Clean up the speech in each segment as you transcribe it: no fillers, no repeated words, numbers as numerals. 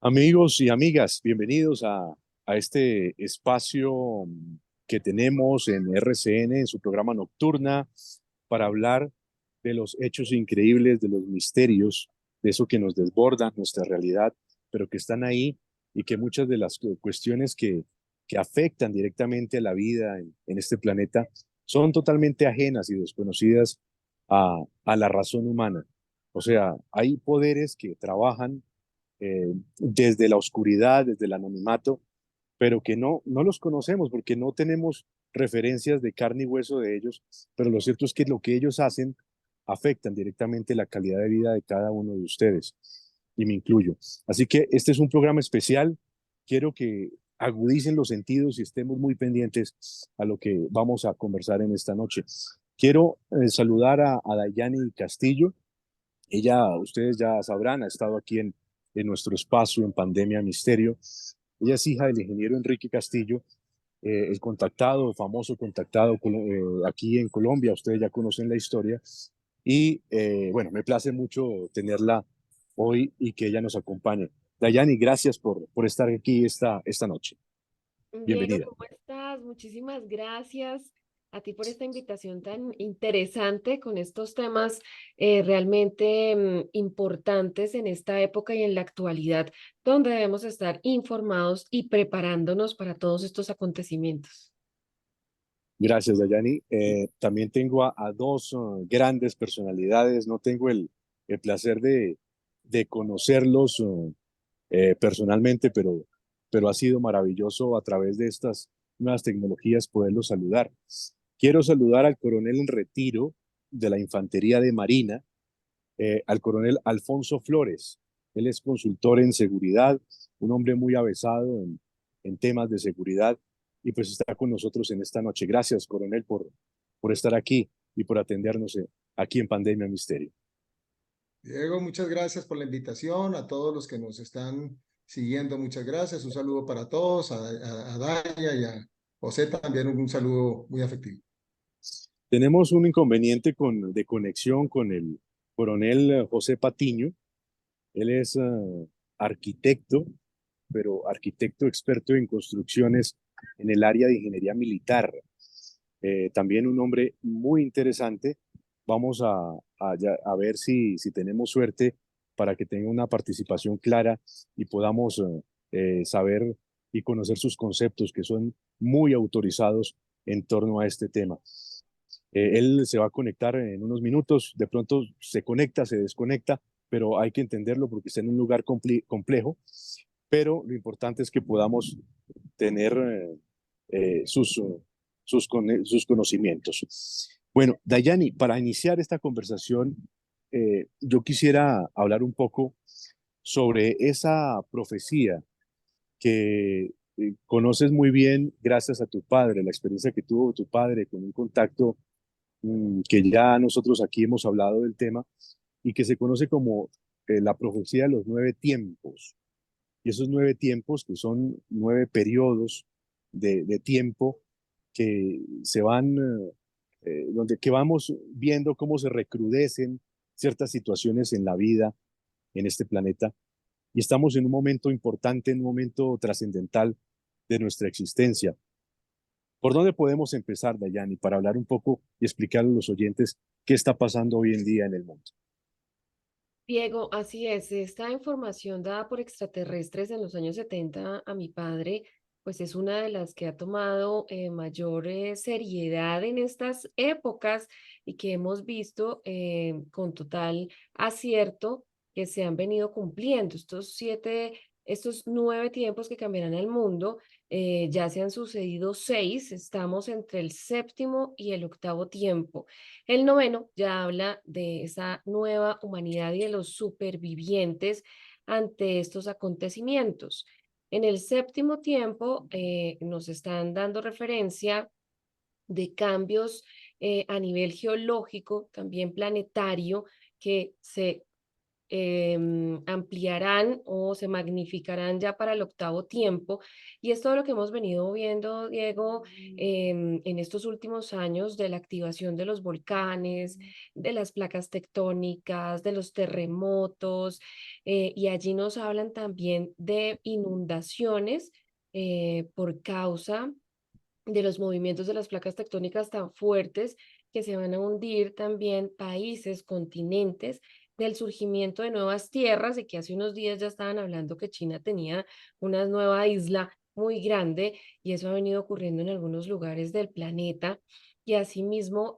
Amigos y amigas, bienvenidos a este espacio que tenemos en RCN, en su programa Nocturna, para hablar de los hechos increíbles, de los misterios, de eso que nos desborda nuestra realidad, pero que están ahí y que muchas de las cuestiones que afectan directamente a la vida en este planeta son totalmente ajenas y desconocidas a la razón humana. O sea, hay poderes que trabajan desde la oscuridad, desde el anonimato, pero que no los conocemos porque no tenemos referencias de carne y hueso de ellos, pero lo cierto es que lo que ellos hacen afectan directamente la calidad de vida de cada uno de ustedes, y me incluyo. Así que este es un programa especial, quiero que agudicen los sentidos y estemos muy pendientes a lo que vamos a conversar en esta noche. Quiero saludar a Dayani Castillo. Ella, ustedes ya sabrán, ha estado aquí en nuestro espacio en Pandemia Misterio. Ella es hija del ingeniero Enrique Castillo, el contactado, famoso contactado aquí en Colombia. Ustedes ya conocen la historia. Y bueno, me place mucho tenerla hoy y que ella nos acompañe. Dayani, gracias por estar aquí esta noche. Diego, Bienvenida. ¿cómo estás? Muchísimas gracias a ti por esta invitación tan interesante con estos temas realmente importantes en esta época y en la actualidad, donde debemos estar informados y preparándonos para todos estos acontecimientos. Gracias, Dayani. También tengo a dos grandes personalidades. No tengo el placer de conocerlos personalmente, pero ha sido maravilloso a través de estas nuevas tecnologías poderlos saludar. Quiero saludar al coronel en retiro de la Infantería de Marina, al coronel Alfonso Flores. Él es consultor en seguridad, un hombre muy avesado en temas de seguridad y pues está con nosotros en esta noche. Gracias, coronel, por estar aquí y por atendernos aquí en Pandemia Misterio. Diego, muchas gracias por la invitación. A todos los que nos están siguiendo, muchas gracias. Un saludo para todos, a Daya y a José también un saludo muy afectivo. Tenemos un inconveniente de conexión con el coronel José Patiño. Él es arquitecto, pero arquitecto experto en construcciones en el área de ingeniería militar. También un hombre muy interesante. Vamos a ver si tenemos suerte para que tenga una participación clara y podamos saber y conocer sus conceptos que son muy autorizados en torno a este tema. Él se va a conectar en unos minutos, de pronto se conecta, se desconecta, pero hay que entenderlo porque está en un lugar complejo, pero lo importante es que podamos tener sus conocimientos. Bueno, Dayani, para iniciar esta conversación, yo quisiera hablar un poco sobre esa profecía que conoces muy bien gracias a tu padre, la experiencia que tuvo tu padre con un contacto que ya nosotros aquí hemos hablado del tema y que se conoce como la profecía de los 9 tiempos. Y esos 9 tiempos, que son 9 periodos de tiempo que se van, donde que vamos viendo cómo se recrudecen ciertas situaciones en la vida, en este planeta, y estamos en un momento importante, en un momento trascendental de nuestra existencia. ¿Por dónde podemos empezar, Dayani, para hablar un poco y explicarle a los oyentes qué está pasando hoy en día en el mundo? Diego, así es, esta información dada por extraterrestres en los años 70 a mi padre, pues es una de las que ha tomado mayor seriedad en estas épocas y que hemos visto con total acierto que se han venido cumpliendo. Estos 9 tiempos que cambiarán el mundo, ya se han sucedido 6, estamos entre el séptimo y el octavo tiempo. El noveno ya habla de esa nueva humanidad y de los supervivientes ante estos acontecimientos. En el séptimo tiempo nos están dando referencia de cambios a nivel geológico, también planetario, que se ampliarán o se magnificarán ya para el octavo tiempo. Y es todo lo que hemos venido viendo, Diego, en estos últimos años de la activación de los volcanes, de las placas tectónicas, de los terremotos, y allí nos hablan también de inundaciones por causa de los movimientos de las placas tectónicas tan fuertes que se van a hundir también países, continentes, del surgimiento de nuevas tierras y que hace unos días ya estaban hablando que China tenía una nueva isla muy grande y eso ha venido ocurriendo en algunos lugares del planeta y asimismo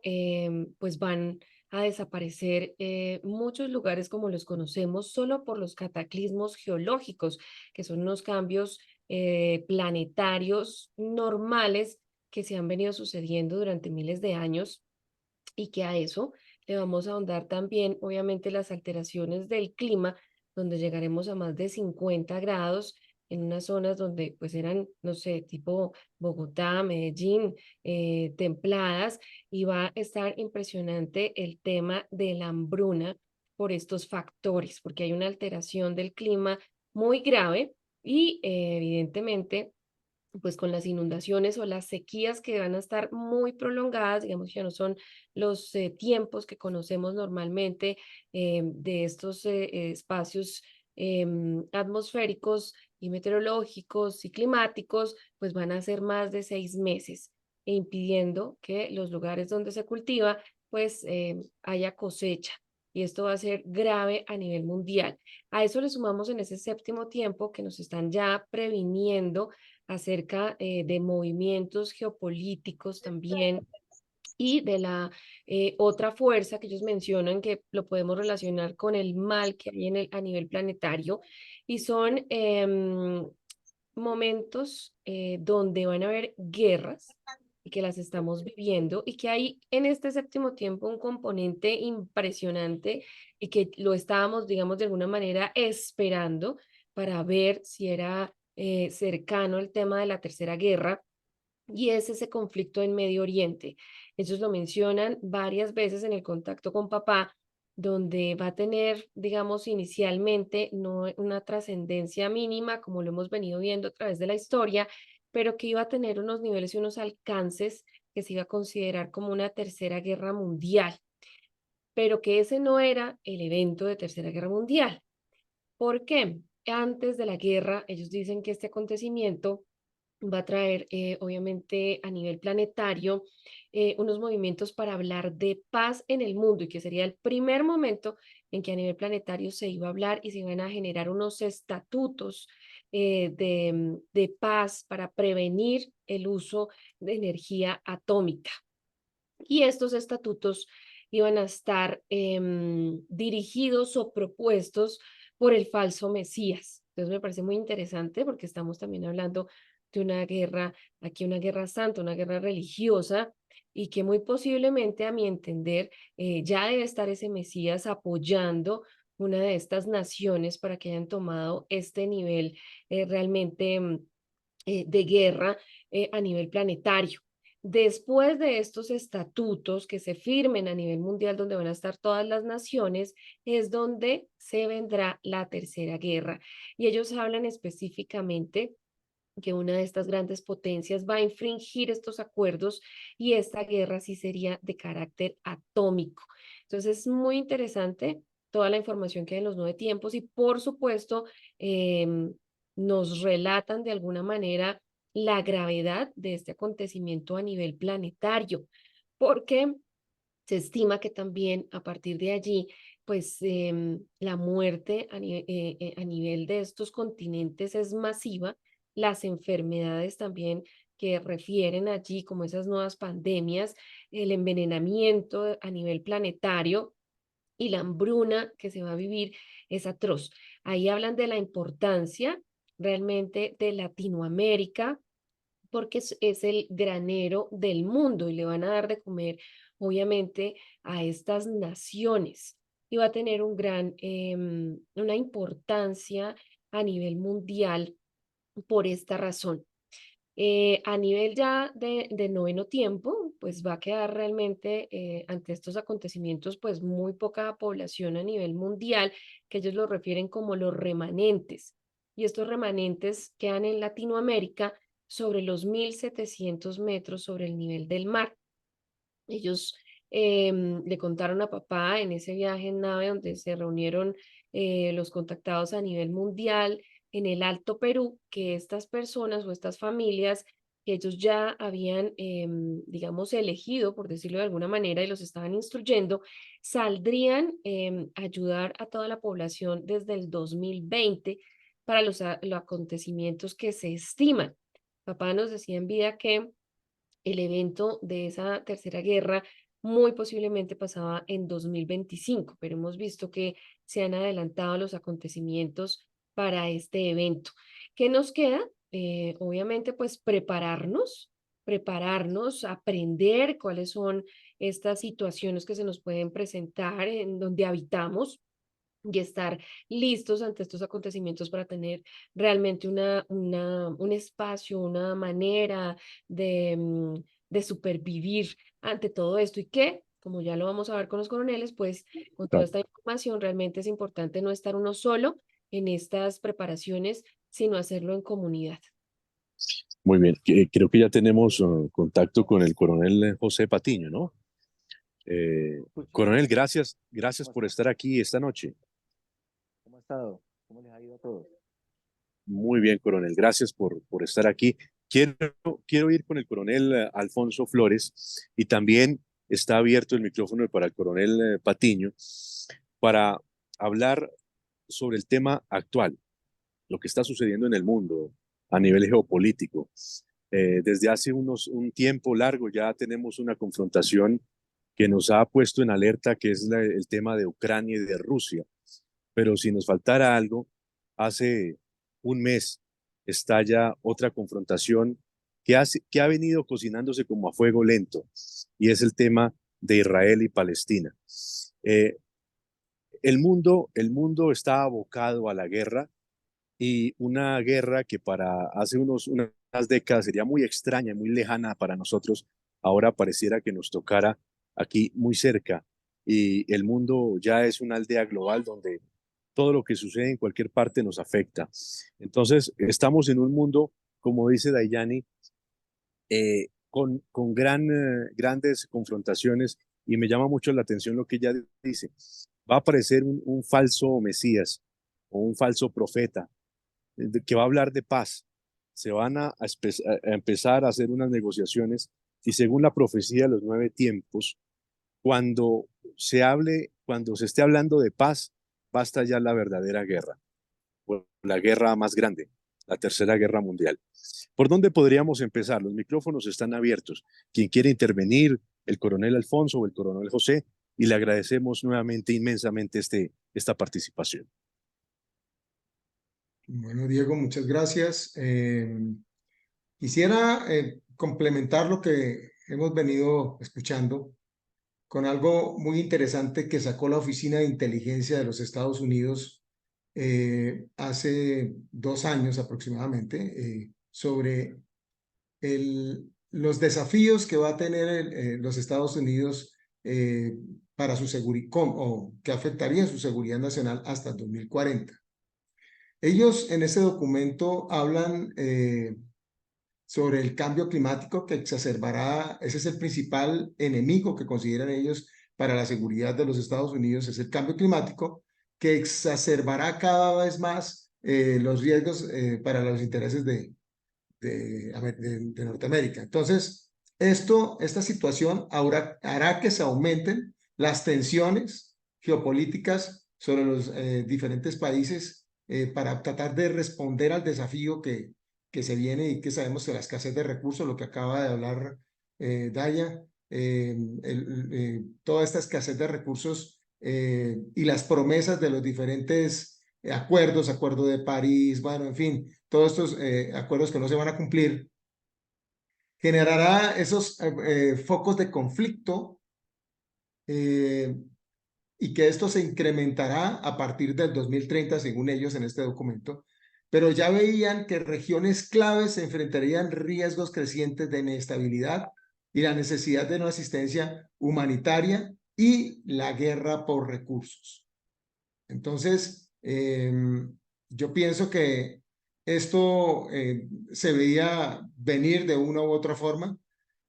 pues van a desaparecer muchos lugares como los conocemos solo por los cataclismos geológicos, que son unos cambios planetarios normales que se han venido sucediendo durante miles de años y que a eso le vamos a ahondar también, obviamente, las alteraciones del clima, donde llegaremos a más de 50 grados en unas zonas donde pues eran, no sé, tipo Bogotá, Medellín, templadas, y va a estar impresionante el tema de la hambruna por estos factores, porque hay una alteración del clima muy grave y evidentemente pues con las inundaciones o las sequías que van a estar muy prolongadas, digamos, ya no son los tiempos que conocemos normalmente de estos espacios atmosféricos y meteorológicos y climáticos, pues van a ser más de 6 meses, e impidiendo que los lugares donde se cultiva, pues haya cosecha. Y esto va a ser grave a nivel mundial. A eso le sumamos en ese séptimo tiempo que nos están ya previniendo acerca de movimientos geopolíticos también y de la otra fuerza que ellos mencionan que lo podemos relacionar con el mal que hay a nivel planetario y son momentos donde van a haber guerras y que las estamos viviendo y que hay en este séptimo tiempo un componente impresionante y que lo estábamos, digamos, de alguna manera esperando para ver si era cercano el tema de la tercera guerra y es ese conflicto en Medio Oriente. Ellos lo mencionan varias veces en el contacto con papá, donde va a tener, digamos, inicialmente no una trascendencia mínima, como lo hemos venido viendo a través de la historia, pero que iba a tener unos niveles y unos alcances que se iba a considerar como una tercera guerra mundial, pero que ese no era el evento de tercera guerra mundial. ¿Por qué? Antes de la guerra, ellos dicen que este acontecimiento va a traer, obviamente, a nivel planetario, unos movimientos para hablar de paz en el mundo y que sería el primer momento en que a nivel planetario se iba a hablar y se iban a generar unos estatutos de paz para prevenir el uso de energía atómica. Y estos estatutos iban a estar dirigidos o propuestos por el falso Mesías. Entonces me parece muy interesante porque estamos también hablando de una guerra, aquí una guerra santa, una guerra religiosa, y que muy posiblemente, a mi entender, ya debe estar ese Mesías apoyando una de estas naciones para que hayan tomado este nivel realmente de guerra a nivel planetario. Después de estos estatutos que se firmen a nivel mundial, donde van a estar todas las naciones, es donde se vendrá la tercera guerra. Y ellos hablan específicamente que una de estas grandes potencias va a infringir estos acuerdos y esta guerra sí sería de carácter atómico. Entonces es muy interesante toda la información que hay en los 9 tiempos y por supuesto nos relatan de alguna manera la gravedad de este acontecimiento a nivel planetario, porque se estima que también a partir de allí, pues la muerte a nivel de estos continentes es masiva, las enfermedades también que refieren allí, como esas nuevas pandemias, el envenenamiento a nivel planetario y la hambruna que se va a vivir es atroz. Ahí hablan de la importancia realmente de Latinoamérica porque es el granero del mundo y le van a dar de comer, obviamente, a estas naciones. Y va a tener una importancia a nivel mundial por esta razón. A nivel ya de noveno tiempo, pues va a quedar realmente ante estos acontecimientos, pues muy poca población a nivel mundial, que ellos lo refieren como los remanentes. Y estos remanentes quedan en Latinoamérica sobre los 1.700 metros sobre el nivel del mar. Ellos le contaron a papá en ese viaje en nave donde se reunieron los contactados a nivel mundial en el Alto Perú, que estas personas o estas familias que ellos ya habían, digamos, elegido, por decirlo de alguna manera, y los estaban instruyendo, saldrían a ayudar a toda la población desde el 2020 para los acontecimientos que se estiman. Papá nos decía en vida que el evento de esa tercera guerra muy posiblemente pasaba en 2025, pero hemos visto que se han adelantado los acontecimientos para este evento. ¿Qué nos queda? Obviamente, pues prepararnos, aprender cuáles son estas situaciones que se nos pueden presentar en donde habitamos y estar listos ante estos acontecimientos para tener realmente un espacio, una manera de supervivir ante todo esto y que, como ya lo vamos a ver con los coroneles, pues con toda Claro. esta información realmente es importante no estar uno solo en estas preparaciones, sino hacerlo en comunidad. Muy bien, creo que ya tenemos contacto con el coronel José Patiño, ¿no? Coronel, gracias por estar aquí esta noche. ¿Cómo ha estado? ¿Cómo les ha ido a todos? Muy bien, coronel, gracias por estar aquí. Quiero, quiero ir con el coronel Alfonso Flores y también está abierto el micrófono para el coronel Patiño para hablar sobre el tema actual, lo que está sucediendo en el mundo a nivel geopolítico. Desde hace un tiempo largo ya tenemos una confrontación que nos ha puesto en alerta, que es el tema de Ucrania y de Rusia. Pero si nos faltara algo, hace un mes estalla otra confrontación que ha venido cocinándose como a fuego lento, y es el tema de Israel y Palestina. Eh, el mundo está abocado a la guerra, y una guerra que para hace unas décadas sería muy extraña, muy lejana para nosotros, ahora pareciera que nos tocara aquí muy cerca, y el mundo ya es una aldea global donde todo lo que sucede en cualquier parte nos afecta. Entonces, estamos en un mundo, como dice Dayani, con grandes confrontaciones, y me llama mucho la atención lo que ella dice. Va a aparecer un falso Mesías o un falso profeta que va a hablar de paz. Se van a empezar a hacer unas negociaciones, y según la profecía de los 9 tiempos, cuando cuando se esté hablando de paz, basta ya la verdadera guerra, o la guerra más grande, la tercera guerra mundial. ¿Por dónde podríamos empezar? Los micrófonos están abiertos. Quien quiere intervenir, el coronel Alfonso o el coronel José, y le agradecemos nuevamente inmensamente esta participación. Bueno, Diego, muchas gracias. Quisiera complementar lo que hemos venido escuchando con algo muy interesante que sacó la Oficina de Inteligencia de los Estados Unidos hace 2 años aproximadamente sobre los desafíos que va a tener los Estados Unidos para su seguridad o que afectarían su seguridad nacional hasta el 2040. Ellos en ese documento hablan sobre el cambio climático que exacerbará, ese es el principal enemigo que consideran ellos para la seguridad de los Estados Unidos, es el cambio climático que exacerbará cada vez más los riesgos para los intereses de Norteamérica. Entonces, esta situación hará que se aumenten las tensiones geopolíticas sobre los diferentes países para tratar de responder al desafío que se viene y que sabemos que la escasez de recursos, lo que acaba de hablar Daya, toda esta escasez de recursos y las promesas de los diferentes acuerdo de París, bueno, en fin, todos estos acuerdos que no se van a cumplir, generará esos focos de conflicto y que esto se incrementará a partir del 2030, según ellos en este documento, pero ya veían que regiones claves se enfrentarían riesgos crecientes de inestabilidad y la necesidad de una asistencia humanitaria y la guerra por recursos. Entonces, yo pienso que esto se veía venir de una u otra forma.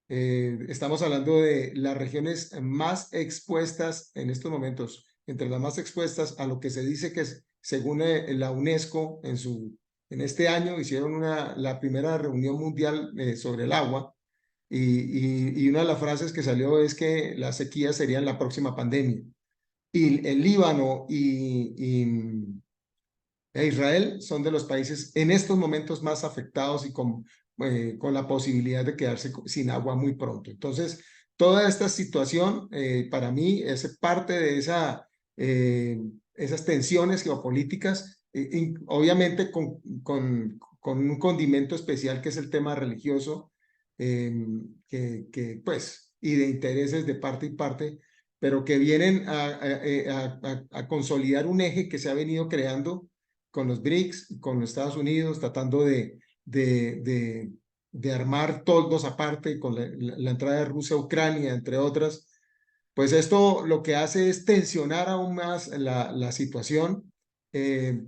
Estamos hablando de las regiones más expuestas en estos momentos, entre las más expuestas a lo que se dice que es, según la UNESCO, en este año hicieron la primera reunión mundial sobre el agua y una de las frases que salió es que las sequías serían la próxima pandemia. Y el Líbano e Israel son de los países en estos momentos más afectados y con la posibilidad de quedarse sin agua muy pronto. Entonces, toda esta situación para mí es parte de esas tensiones geopolíticas, obviamente con un condimento especial que es el tema religioso, pues, y de intereses de parte y parte, pero que vienen a consolidar un eje que se ha venido creando con los BRICS, con los Estados Unidos, tratando de armar toldos aparte con la entrada de Rusia a Ucrania, entre otras. Pues esto lo que hace es tensionar aún más la situación. Eh,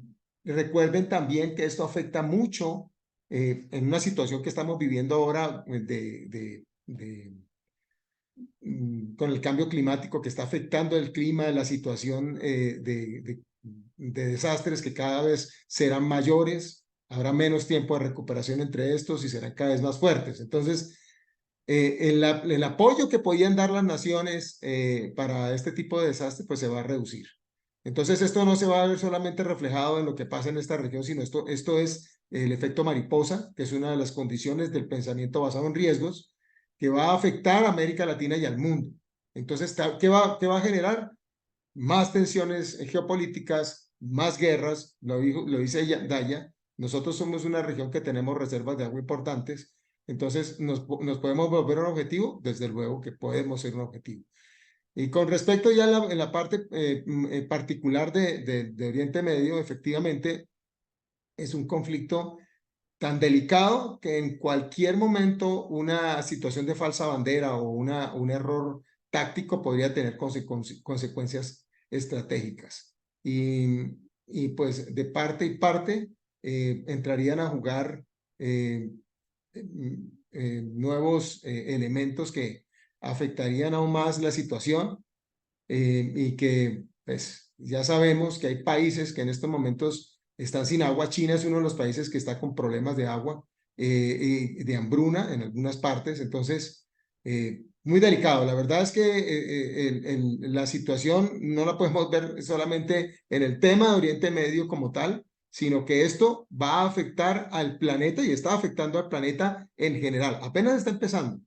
Recuerden también que esto afecta mucho en una situación que estamos viviendo ahora con el cambio climático que está afectando el clima, la situación de desastres que cada vez serán mayores, habrá menos tiempo de recuperación entre estos y serán cada vez más fuertes. Entonces, el apoyo que podían dar las naciones para este tipo de desastres, pues se va a reducir. Entonces, esto no se va a ver solamente reflejado en lo que pasa en esta región, sino esto es el efecto mariposa, que es una de las condiciones del pensamiento basado en riesgos, que va a afectar a América Latina y al mundo. Entonces, qué va a generar? Más tensiones geopolíticas, más guerras, lo dice Daya, nosotros somos una región que tenemos reservas de agua importantes, entonces nos podemos volver un objetivo, desde luego que podemos ser un objetivo. Y con respecto ya en la parte particular de Oriente Medio, efectivamente es un conflicto tan delicado que en cualquier momento una situación de falsa bandera o un error táctico podría tener consecuencias estratégicas. Y pues de parte y parte entrarían a jugar nuevos elementos que afectarían aún más la situación y que pues ya sabemos que hay países que en estos momentos están sin agua. China es uno de los países que está con problemas de agua y de hambruna en algunas partes. Entonces, muy delicado. La verdad es que la situación no la podemos ver solamente en el tema de Oriente Medio como tal, sino que esto va a afectar al planeta y está afectando al planeta en general. Apenas está empezando,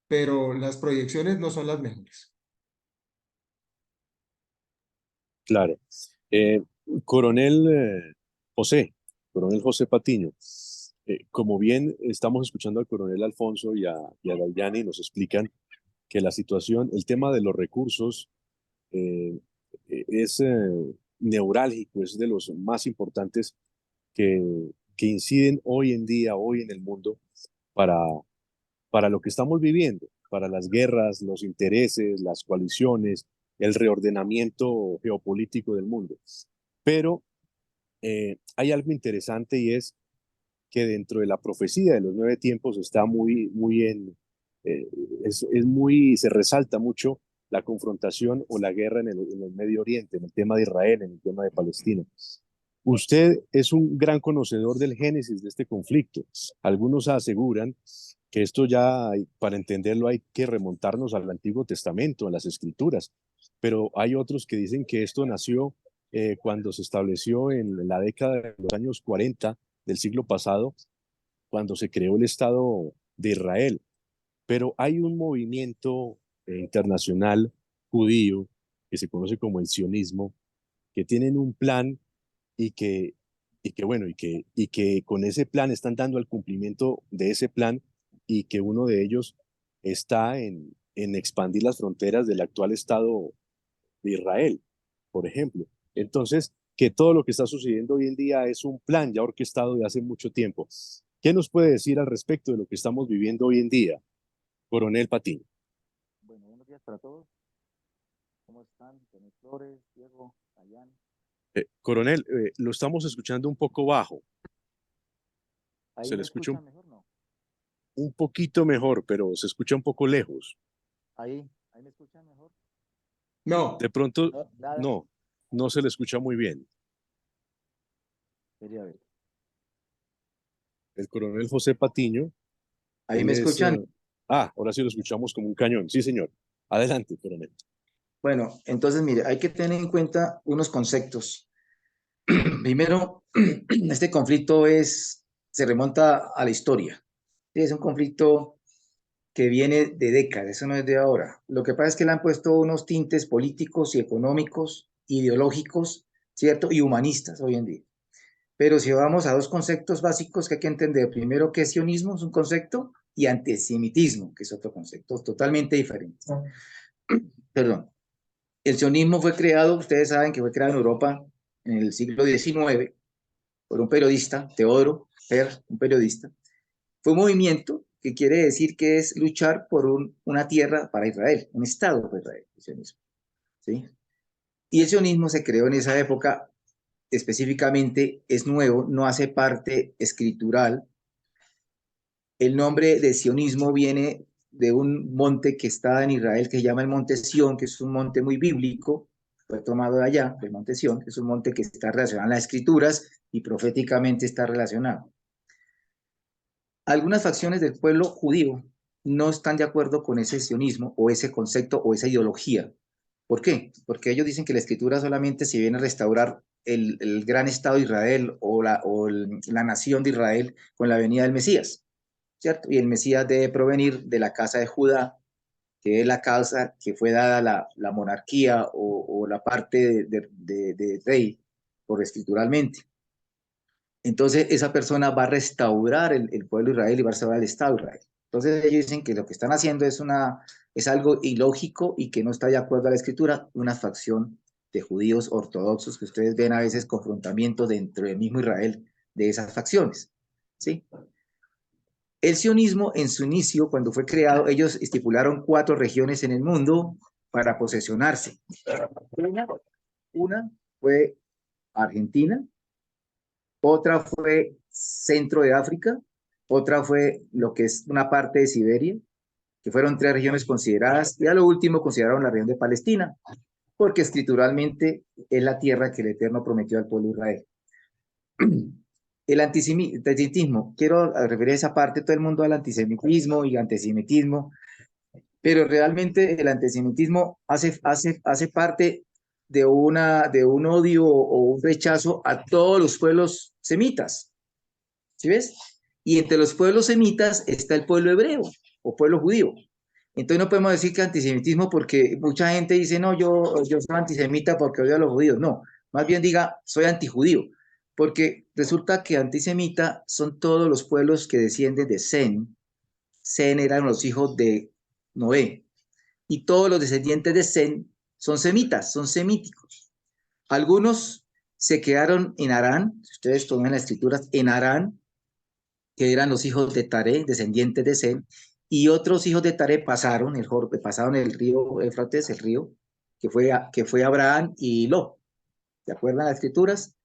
pero las proyecciones no son las mejores. Claro. Eh, coronel José, coronel José Patiño, como bien estamos escuchando al coronel Alfonso y a Dayani, nos explican que la situación, el tema de los recursos eh, es neurálgico, es de los más importantes que, que inciden hoy en día, hoy en el mundo, para, para lo que estamos viviendo, para las guerras, los intereses, las coaliciones, el reordenamiento geopolítico del mundo. Pero hay algo interesante y es que dentro de la profecía de los 9 tiempos está eh, se resalta mucho la confrontación o la guerra en el Medio Oriente, en el tema de Israel, en el tema de Palestina. Usted es un gran conocedor del génesis de este conflicto. Algunos aseguran que esto ya, para entenderlo, hay que remontarnos al Antiguo Testamento, a las Escrituras, pero hay otros que dicen que esto nació cuando se estableció en la década de los años 40 del siglo pasado, cuando se creó el Estado de Israel. Pero hay un movimiento internacional judío que se conoce como el sionismo, que tienen un plan y que, y que con ese plan están dando el cumplimiento de ese plan y que uno de ellos está en expandir las fronteras del actual Estado de Israel, por ejemplo. Entonces, que todo lo que está sucediendo hoy en día es un plan ya orquestado de hace mucho tiempo. ¿Qué nos puede decir al respecto de lo que estamos viviendo hoy en día, Coronel Patiño? Bueno, buenos días para todos. ¿Cómo están? Denis Flores, Diego, Ayán. Coronel, lo estamos escuchando un poco bajo. ¿Ahí Se le me escucha escuchan mejor? No. un poquito mejor, pero se escucha un poco lejos. Ahí me escuchan mejor. No, De pronto, No, nada. no, no se le escucha muy bien. Quería ver. El coronel José Patiño, Ahí él me es... escuchan. ahora sí lo escuchamos como un cañón. Sí, señor. Adelante, coronel. Bueno, entonces mire, hay que tener en cuenta unos conceptos. Primero, este conflicto se remonta a la historia. Es un conflicto que viene de décadas, eso no es de ahora. Lo que pasa es que le han puesto unos tintes políticos y económicos, ideológicos, ¿cierto? Y humanistas hoy en día. Pero si vamos a dos conceptos básicos que hay que entender, primero que sionismo es un concepto y antisemitismo, que es otro concepto totalmente diferente. Perdón. El sionismo fue creado, ustedes saben que fue creado en Europa en el siglo XIX por un periodista, Teodoro Herz, un periodista. Fue un movimiento que quiere decir que es luchar por una tierra para Israel, un Estado para Israel, el sionismo. ¿Sí? Y el sionismo se creó en esa época, específicamente es nuevo, no hace parte escritural. El nombre de sionismo viene de un monte que está en Israel que se llama el Monte Sión, que es un monte muy bíblico, fue tomado de allá, del Monte Sión, que es un monte que está relacionado a las escrituras y proféticamente está relacionado. Algunas facciones del pueblo judío no están de acuerdo con ese sionismo o ese concepto o esa ideología. ¿Por qué? Porque ellos dicen que la escritura solamente se viene a restaurar el gran Estado de Israel o la nación de Israel con la venida del Mesías, ¿cierto? Y el Mesías debe provenir de la casa de Judá, que es la casa que fue dada la monarquía o la parte de rey, por escrituralmente. Entonces, esa persona va a restaurar el pueblo de Israel y va a restaurar el Estado de Israel. Entonces, ellos dicen que lo que están haciendo es algo ilógico y que no está de acuerdo a la escritura, una facción de judíos ortodoxos que ustedes ven a veces confrontamientos dentro del mismo Israel de esas facciones, ¿sí? El sionismo, en su inicio, cuando fue creado, ellos estipularon 4 regiones en el mundo para posesionarse. Una fue Argentina, otra fue centro de África, otra fue lo que es una parte de Siberia, que fueron 3 regiones consideradas, y a lo último consideraron la región de Palestina, porque escrituralmente es la tierra que el Eterno prometió al pueblo de Israel. El antisemitismo, quiero referir a esa parte, todo el mundo al antisemitismo y antisemitismo, pero realmente el antisemitismo hace parte de un odio o un rechazo a todos los pueblos semitas, ¿sí ves? Y entre los pueblos semitas está el pueblo hebreo o pueblo judío. Entonces no podemos decir que antisemitismo porque mucha gente dice, no, yo soy antisemita porque odio a los judíos. No, más bien diga, soy antijudío, porque resulta que antisemita son todos los pueblos que descienden de Sem. Sem eran los hijos de Noé, y todos los descendientes de Sem son semitas, son semíticos. Algunos se quedaron en Harán, si ustedes toman las escrituras, en Harán, que eran los hijos de Taré, descendientes de Sem, y otros hijos de Taré pasaron el río Éufrates, el río, que fue Abraham y Lot. ¿Se acuerdan las escrituras?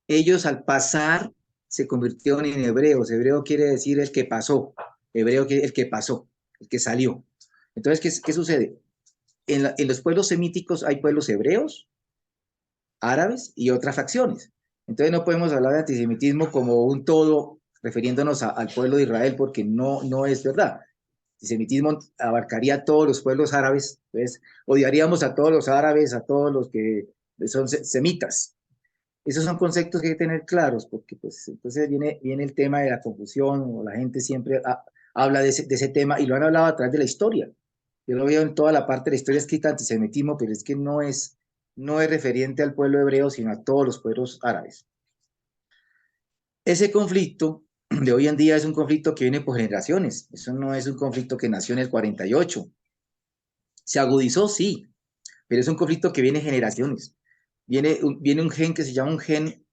Ellos al pasar se convirtieron en hebreos. Hebreo quiere decir el que pasó. Hebreo quiere el que pasó, el que salió. Entonces, ¿qué sucede? En los pueblos semíticos hay pueblos hebreos, árabes y otras facciones. Entonces no podemos hablar de antisemitismo como un todo refiriéndonos al pueblo de Israel porque no es verdad. El antisemitismo abarcaría a todos los pueblos árabes, entonces odiaríamos a todos los árabes, a todos los que son semitas. Esos son conceptos que hay que tener claros porque pues entonces viene el tema de la confusión o la gente siempre habla de ese tema y lo han hablado a través de la historia. Yo lo veo en toda la parte de la historia escrita antisemitismo, pero es que no es referente al pueblo hebreo, sino a todos los pueblos árabes. Ese conflicto de hoy en día es un conflicto que viene por generaciones. Eso no es un conflicto que nació en el 48. Se agudizó, sí, pero es un conflicto que viene en generaciones. viene un gen que se llama un gen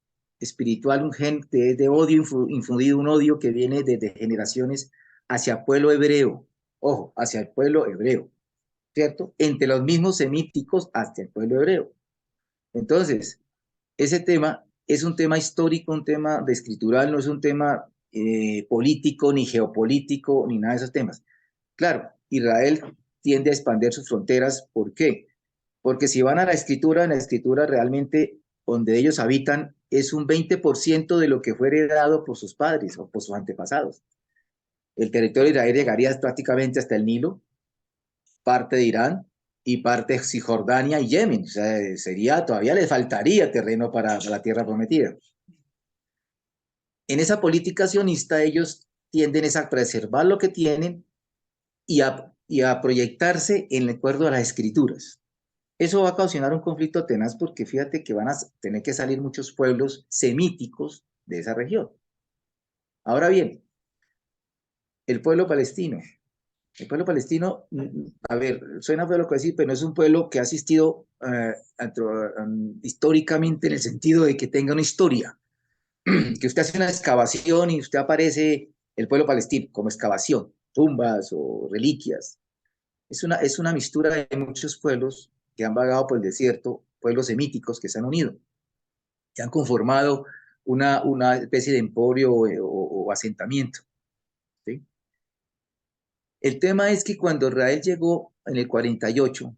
espiritual, un gen de odio infundido, un odio que viene desde generaciones hacia el pueblo hebreo, ojo, hacia el pueblo hebreo, ¿cierto? Entre los mismos semíticos hacia el pueblo hebreo. Entonces, ese tema es un tema histórico, un tema de escritural, no es un tema político, ni geopolítico, ni nada de esos temas. Claro, Israel tiende a expandir sus fronteras. ¿Por qué? Porque si van a la escritura, en la escritura realmente donde ellos habitan es un 20% de lo que fue heredado por sus padres o por sus antepasados. El territorio de Israel llegaría prácticamente hasta el Nilo, parte de Irán y parte de Cisjordania y Yemen. O sea, todavía les faltaría terreno para la tierra prometida. En esa política sionista ellos tienden a preservar lo que tienen y a proyectarse en el acuerdo a las escrituras. Eso va a ocasionar un conflicto tenaz porque fíjate que van a tener que salir muchos pueblos semíticos de esa región. Ahora bien, el pueblo palestino. El pueblo palestino, a ver, suena feo lo que decir, pero no es un pueblo que ha existido históricamente en el sentido de que tenga una historia. Que usted hace una excavación y usted aparece el pueblo palestino como excavación, tumbas o reliquias. Es una mistura de muchos pueblos que han vagado por el desierto, pueblos semíticos que se han unido, que han conformado una especie de emporio o asentamiento. ¿Sí? El tema es que cuando Israel llegó en el 48,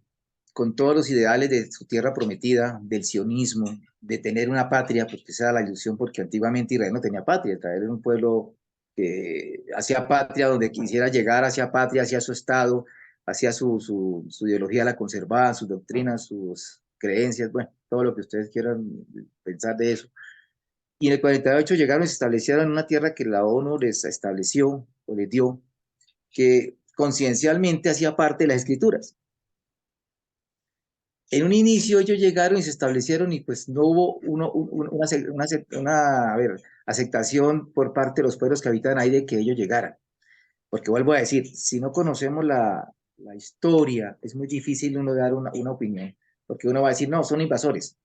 con todos los ideales de su tierra prometida, del sionismo, de tener una patria, porque esa era la ilusión, porque antiguamente Israel no tenía patria, Israel era un pueblo que hacía patria donde quisiera llegar, hacía patria, hacía su estado, hacía su ideología, la conservaba, sus doctrinas, sus creencias, bueno, todo lo que ustedes quieran pensar de eso. Y en el 48 llegaron y se establecieron en una tierra que la ONU les estableció o les dio, que conciencialmente hacía parte de las escrituras. En un inicio ellos llegaron y se establecieron y pues no hubo una aceptación por parte de los pueblos que habitan ahí de que ellos llegaran. Porque vuelvo a decir, si no conocemos la historia, es muy difícil uno dar una opinión. Porque uno va a decir, no, son invasores,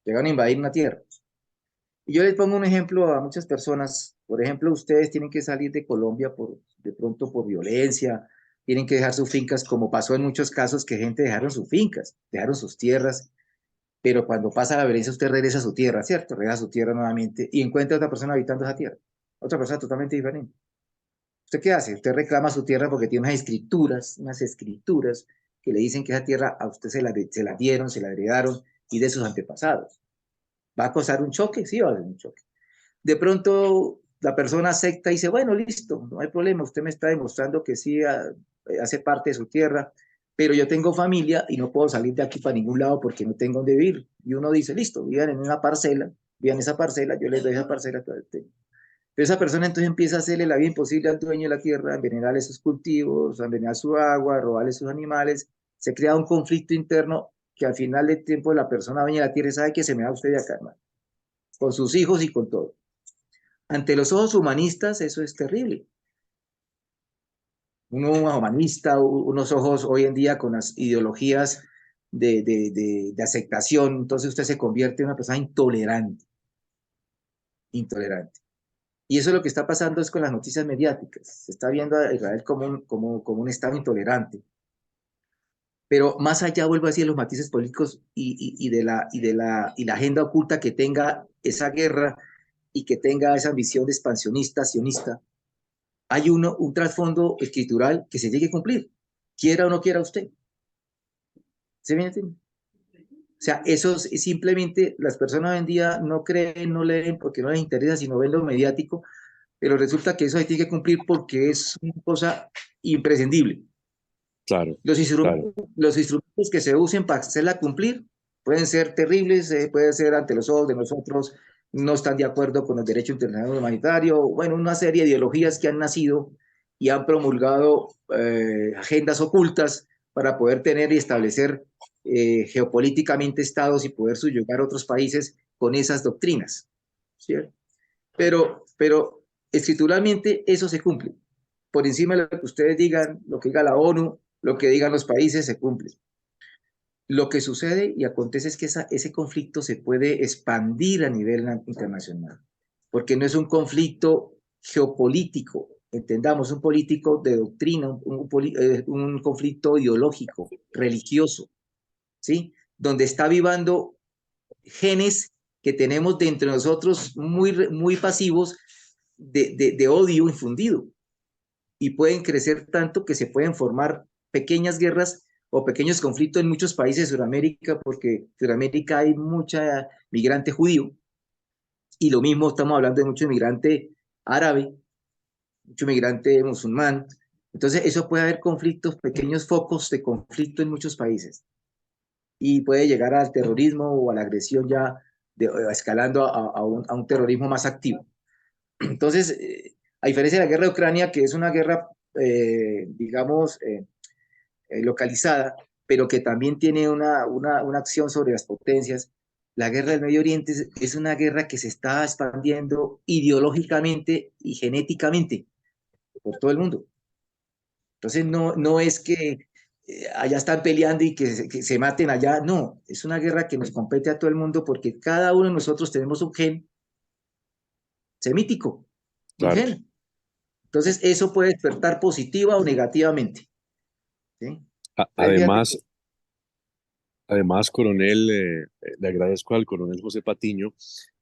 llegaron a invadir una tierra. Y yo les pongo un ejemplo a muchas personas. Por ejemplo, ustedes tienen que salir de Colombia de pronto por violencia, tienen que dejar sus fincas, como pasó en muchos casos que gente dejaron sus fincas, dejaron sus tierras, pero cuando pasa la violencia usted regresa a su tierra, ¿cierto? Regresa a su tierra nuevamente y encuentra a otra persona habitando esa tierra, otra persona totalmente diferente. ¿Usted qué hace? Usted reclama su tierra porque tiene unas escrituras que le dicen que esa tierra a usted se la dieron, se la heredaron y de sus antepasados. ¿Va a causar un choque? Sí, va a haber un choque. De pronto la persona acepta y dice, bueno, listo, no hay problema, usted me está demostrando que sí hace parte de su tierra, pero yo tengo familia y no puedo salir de aquí para ningún lado porque no tengo dónde vivir. Y uno dice, listo, vivan en una parcela, vivan esa parcela, yo les doy esa parcela. Pero esa persona entonces empieza a hacerle la vida imposible al dueño de la tierra, envenenarle sus cultivos, envenenar su agua, robarle sus animales. Se crea un conflicto interno que al final del tiempo la persona dueña de la tierra sabe que se me da usted de acá, hermano, con sus hijos y con todo. Ante los ojos humanistas eso es terrible. Uno humanista, unos ojos hoy en día con las ideologías de aceptación, entonces usted se convierte en una persona intolerante. Intolerante. Y eso es lo que está pasando es con las noticias mediáticas. Se está viendo a Israel como un Estado intolerante. Pero más allá, vuelvo a decir, los matices políticos y la agenda oculta que tenga esa guerra y que tenga esa ambición de expansionista, sionista, hay un trasfondo escritural que se tiene que cumplir, quiera o no quiera usted. ¿Se me entiende? O sea, eso es simplemente, las personas hoy en día no creen, no leen porque no les interesa, sino ven lo mediático, pero resulta que eso se tiene que cumplir porque es una cosa imprescindible. Claro, Los claro. instrumentos que se usen para hacerla cumplir pueden ser terribles, pueden ser ante los ojos de nosotros, no están de acuerdo con el derecho internacional humanitario, bueno, una serie de ideologías que han nacido y han promulgado agendas ocultas para poder tener y establecer geopolíticamente estados y poder subyugar a otros países con esas doctrinas. ¿Cierto? Pero escrituralmente eso se cumple. Por encima de lo que ustedes digan, lo que diga la ONU, lo que digan los países, se cumple. Lo que sucede y acontece es que ese conflicto se puede expandir a nivel internacional, porque no es un conflicto geopolítico, entendamos, un político de doctrina, un conflicto ideológico, religioso, ¿sí? Donde está avivando genes que tenemos dentro de nosotros muy pasivos de odio infundido, y pueden crecer tanto que se pueden formar pequeñas guerras o pequeños conflictos en muchos países de Sudamérica, porque en Sudamérica hay mucha migrante judío, y lo mismo estamos hablando de mucho migrante árabe, mucho migrante musulmán. Entonces eso puede haber conflictos, pequeños focos de conflicto en muchos países, y puede llegar al terrorismo o a la agresión ya escalando a un terrorismo más activo. Entonces, a diferencia de la guerra de Ucrania, que es una guerra, digamos, localizada, pero que también tiene una acción sobre las potencias, la guerra del Medio Oriente es una guerra que se está expandiendo ideológicamente y genéticamente por todo el mundo. Entonces, no es que allá están peleando y que se maten allá, no, es una guerra que nos compete a todo el mundo, porque cada uno de nosotros tenemos un gen semítico, un Claro. gen. Entonces, eso puede despertar positiva o negativamente, ¿sí? Entonces, fíjate que Además, coronel, le agradezco al coronel José Patiño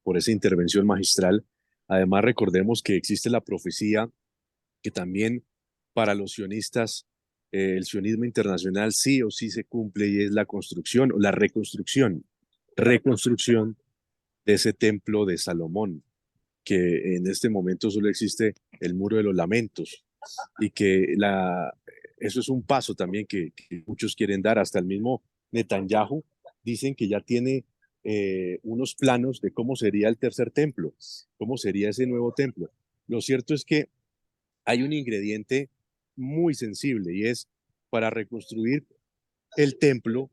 por esa intervención magistral. Además, recordemos que existe la profecía que también para los sionistas, el sionismo internacional sí o sí se cumple, y es la construcción o la reconstrucción de ese templo de Salomón, que en este momento solo existe el Muro de los Lamentos, y que eso es un paso también que muchos quieren dar. Hasta el mismo Netanyahu dicen que ya tiene unos planos de cómo sería el tercer templo, cómo sería ese nuevo templo. Lo cierto es que hay un ingrediente muy sensible, y es para reconstruir el templo,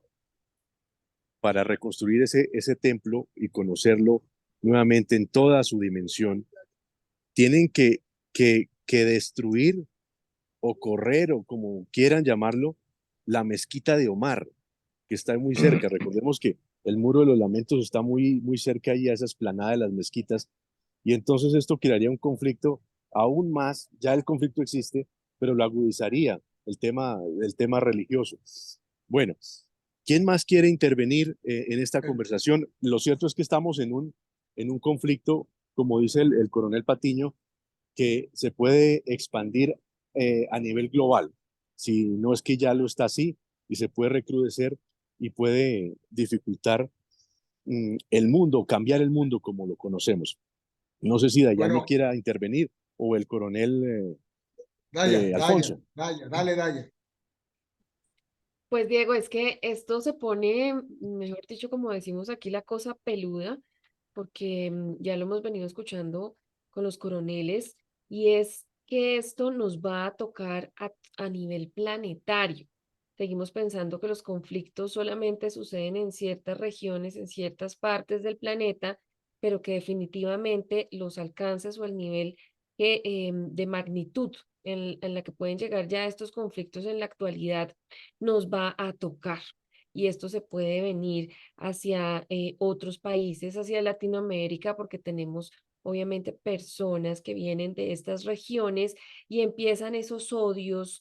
para reconstruir ese templo y conocerlo nuevamente en toda su dimensión, tienen que destruir o correr, o como quieran llamarlo, la mezquita de Omar, que está muy cerca. Recordemos que el Muro de los Lamentos está muy cerca ahí a esa explanada de las mezquitas, y entonces esto crearía un conflicto aún más. Ya el conflicto existe, pero lo agudizaría el tema religioso. Bueno, ¿quién más quiere intervenir en esta conversación? Lo cierto es que estamos en un conflicto, como dice el coronel Patiño, que se puede expandir a nivel global, si no es que ya lo está así, y se puede recrudecer y puede dificultar el mundo, cambiar el mundo como lo conocemos. No sé si Dayan no Bueno, quiera intervenir, o el coronel Daya, Alfonso. dale, Daya. Pues Diego, es que esto se pone, mejor dicho, como decimos aquí, la cosa peluda, porque ya lo hemos venido escuchando con los coroneles, y es que esto nos va a tocar a nivel planetario. Seguimos pensando que los conflictos solamente suceden en ciertas regiones, en ciertas partes del planeta, pero que definitivamente los alcances o el nivel de magnitud en la que pueden llegar ya estos conflictos en la actualidad nos va a tocar. Y esto se puede venir hacia otros países, hacia Latinoamérica, porque tenemos obviamente personas que vienen de estas regiones, y empiezan esos odios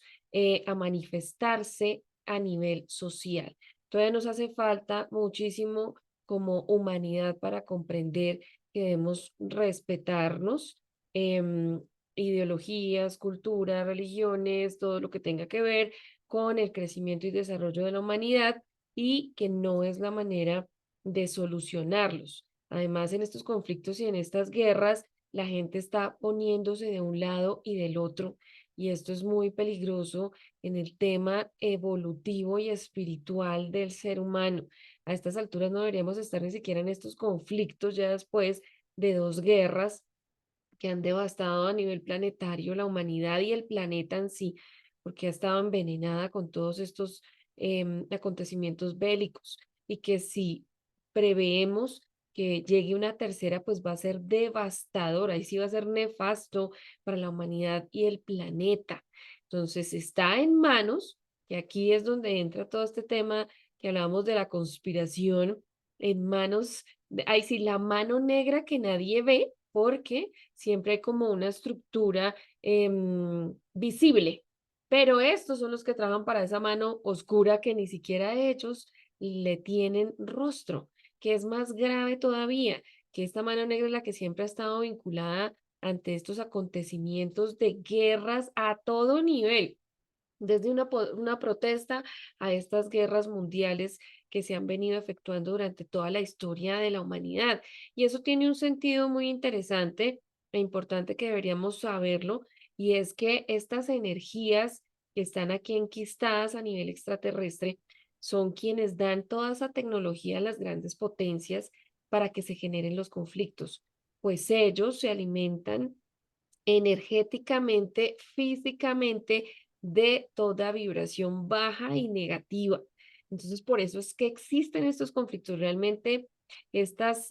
a manifestarse a nivel social. Todavía nos hace falta muchísimo como humanidad para comprender que debemos respetarnos, em, ideologías, culturas, religiones, todo lo que tenga que ver con el crecimiento y desarrollo de la humanidad, y que no es la manera de solucionarlos. Además, en estos conflictos y en estas guerras, la gente está poniéndose de un lado y del otro, y esto es muy peligroso en el tema evolutivo y espiritual del ser humano. A estas alturas no deberíamos estar ni siquiera en estos conflictos ya después de dos guerras que han devastado a nivel planetario la humanidad y el planeta en sí, porque ha estado envenenada con todos estos acontecimientos bélicos, y que si preveemos que llegue una tercera, pues va a ser devastadora y sí va a ser nefasto para la humanidad y el planeta. Entonces está en manos, y aquí es donde entra todo este tema que hablábamos de la conspiración en manos, ahí sí, la mano negra que nadie ve, porque siempre hay como una estructura visible, pero estos son los que trabajan para esa mano oscura que ni siquiera ellos le tienen rostro, que es más grave todavía, que esta mano negra es la que siempre ha estado vinculada ante estos acontecimientos de guerras a todo nivel, desde una protesta a estas guerras mundiales que se han venido efectuando durante toda la historia de la humanidad. Y eso tiene un sentido muy interesante e importante que deberíamos saberlo, y es que estas energías que están aquí enquistadas a nivel extraterrestre son quienes dan toda esa tecnología a las grandes potencias para que se generen los conflictos, pues ellos se alimentan energéticamente, físicamente, de toda vibración baja y negativa. Entonces, por eso es que existen estos conflictos. Realmente, estas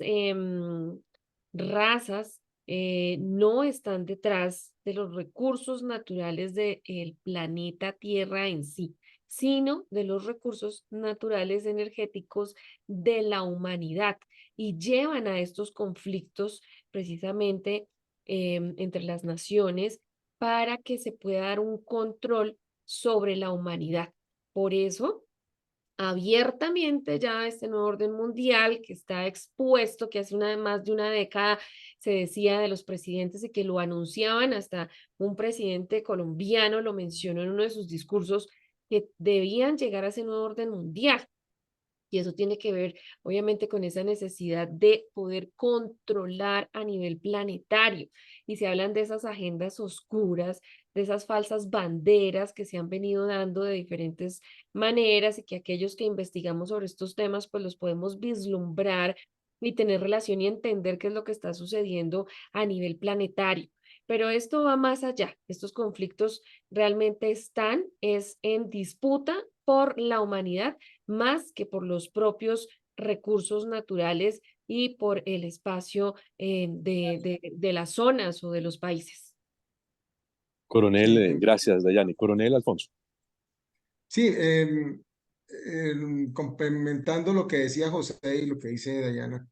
razas no están detrás de los recursos naturales del planeta Tierra en sí, sino de los recursos naturales energéticos de la humanidad, y llevan a estos conflictos precisamente entre las naciones para que se pueda dar un control sobre la humanidad. Por eso, abiertamente ya este nuevo orden mundial que está expuesto, que hace más de una década se decía de los presidentes y que lo anunciaban, hasta un presidente colombiano lo mencionó en uno de sus discursos, que debían llegar a ese nuevo orden mundial. Y eso tiene que ver, obviamente, con esa necesidad de poder controlar a nivel planetario. Y se hablan de esas agendas oscuras, de esas falsas banderas que se han venido dando de diferentes maneras, y que aquellos que investigamos sobre estos temas, pues los podemos vislumbrar y tener relación y entender qué es lo que está sucediendo a nivel planetario. Pero esto va más allá. Estos conflictos realmente es en disputa por la humanidad, más que por los propios recursos naturales y por el espacio de las zonas o de los países. Coronel, gracias, Dayani. Coronel Alfonso. Sí, complementando lo que decía José y lo que dice Dayana,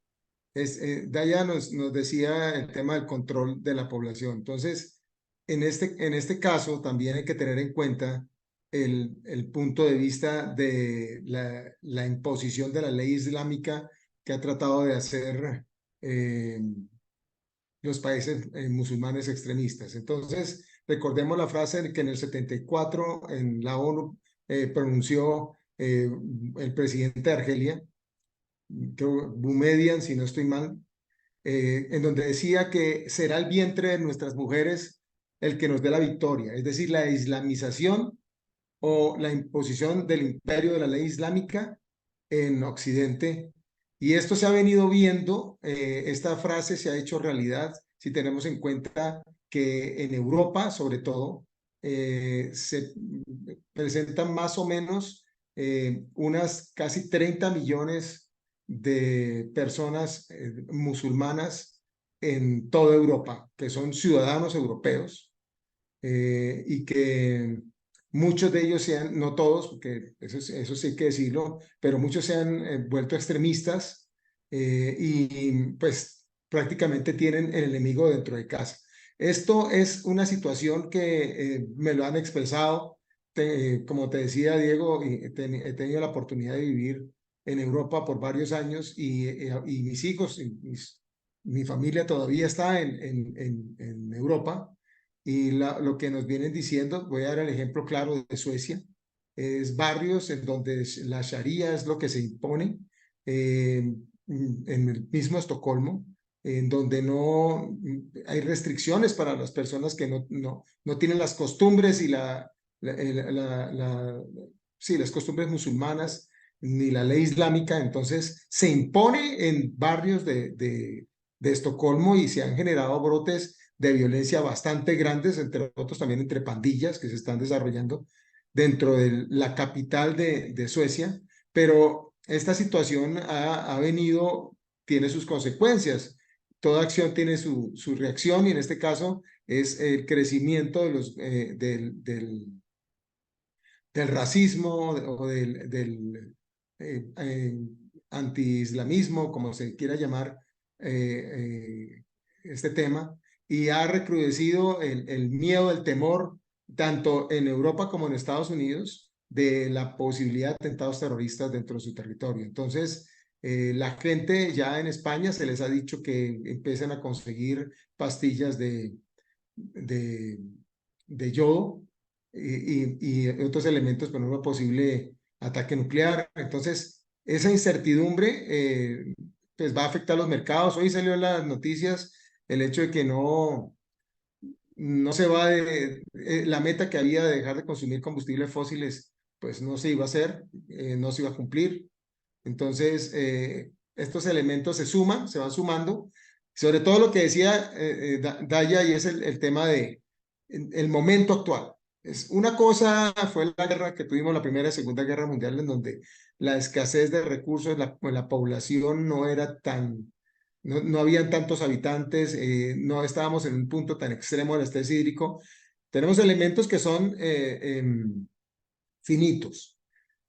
Dayana nos decía el tema del control de la población. Entonces, en este caso también hay que tener en cuenta el punto de vista de la imposición de la ley islámica que ha tratado de hacer los países musulmanes extremistas. Entonces, recordemos la frase que en el 74 en la ONU pronunció el presidente de Argelia, Boumediene, si no estoy mal, en donde decía que será el vientre de nuestras mujeres el que nos dé la victoria, es decir, la islamización o la imposición del imperio de la ley islámica en Occidente. Y esto se ha venido viendo, esta frase se ha hecho realidad si tenemos en cuenta que en Europa, sobre todo, se presentan más o menos unas casi 30 millones de personas musulmanas en toda Europa, que son ciudadanos europeos, y que muchos de ellos no todos, porque eso sí hay que decirlo, pero muchos se han vuelto extremistas, y pues prácticamente tienen el enemigo dentro de casa. Esto es una situación que me lo han expresado, como te decía Diego, he tenido la oportunidad de vivir en Europa por varios años, y mis hijos, mi familia todavía está en Europa. Y lo que nos vienen diciendo, voy a dar el ejemplo claro de Suecia, es barrios en donde la Sharia es lo que se impone, en el mismo Estocolmo, en donde no hay restricciones para las personas que no tienen las costumbres y sí, las costumbres musulmanas ni la ley islámica. Entonces se impone en barrios de Estocolmo, y se han generado brotes de violencia bastante grandes, entre otros también entre pandillas que se están desarrollando dentro de la capital de Suecia. Pero esta situación ha venido, tiene sus consecuencias. Toda acción tiene su reacción, y en este caso es el crecimiento del racismo o anti-islamismo, como se quiera llamar este tema, y ha recrudecido el miedo, el temor, tanto en Europa como en Estados Unidos, de la posibilidad de atentados terroristas dentro de su territorio. Entonces, la gente ya en España se les ha dicho que empiecen a conseguir pastillas de yodo y otros elementos para un posible ataque nuclear. Entonces, esa incertidumbre pues va a afectar los mercados. Hoy salió en las noticias el hecho de que no se va la meta que había de dejar de consumir combustibles fósiles, pues no se iba a hacer, no se iba a cumplir. Entonces, estos elementos se suman, se van sumando, sobre todo lo que decía Daya, y es el tema de el momento actual. Una cosa fue la guerra que tuvimos, la Primera y Segunda Guerra Mundial, en donde la escasez de recursos, la población no era tan, no habían tantos habitantes, no estábamos en un punto tan extremo del estrés hídrico. Tenemos elementos que son finitos.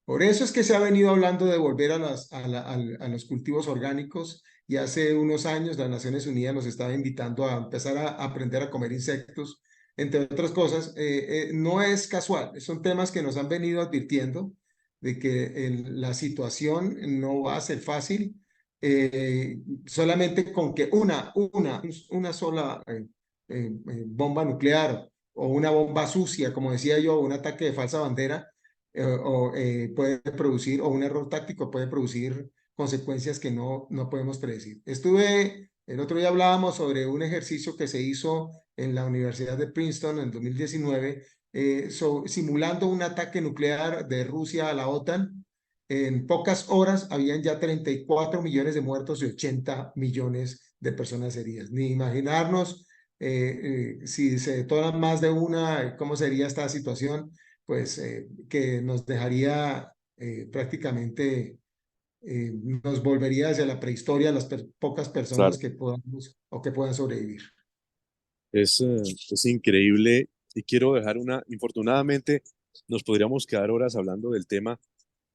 Por eso es que se ha venido hablando de volver a los cultivos orgánicos, y hace unos años las Naciones Unidas nos estaba invitando a empezar a aprender a comer insectos, entre otras cosas. No es casual, son temas que nos han venido advirtiendo de que la situación no va a ser fácil, solamente con que una sola bomba nuclear o una bomba sucia, como decía yo, un ataque de falsa bandera, puede producir, o un error táctico puede producir consecuencias que no podemos predecir. El otro día hablábamos sobre un ejercicio que se hizo en la Universidad de Princeton en 2019, simulando un ataque nuclear de Rusia a la OTAN. En pocas horas habían ya 34 millones de muertos y 80 millones de personas heridas. Ni imaginarnos si se detonan más de una, cómo sería esta situación, pues que nos dejaría prácticamente, nos volvería hacia la prehistoria, las pocas personas Claro, que podamos o que puedan sobrevivir. es increíble y quiero dejar infortunadamente nos podríamos quedar horas hablando del tema.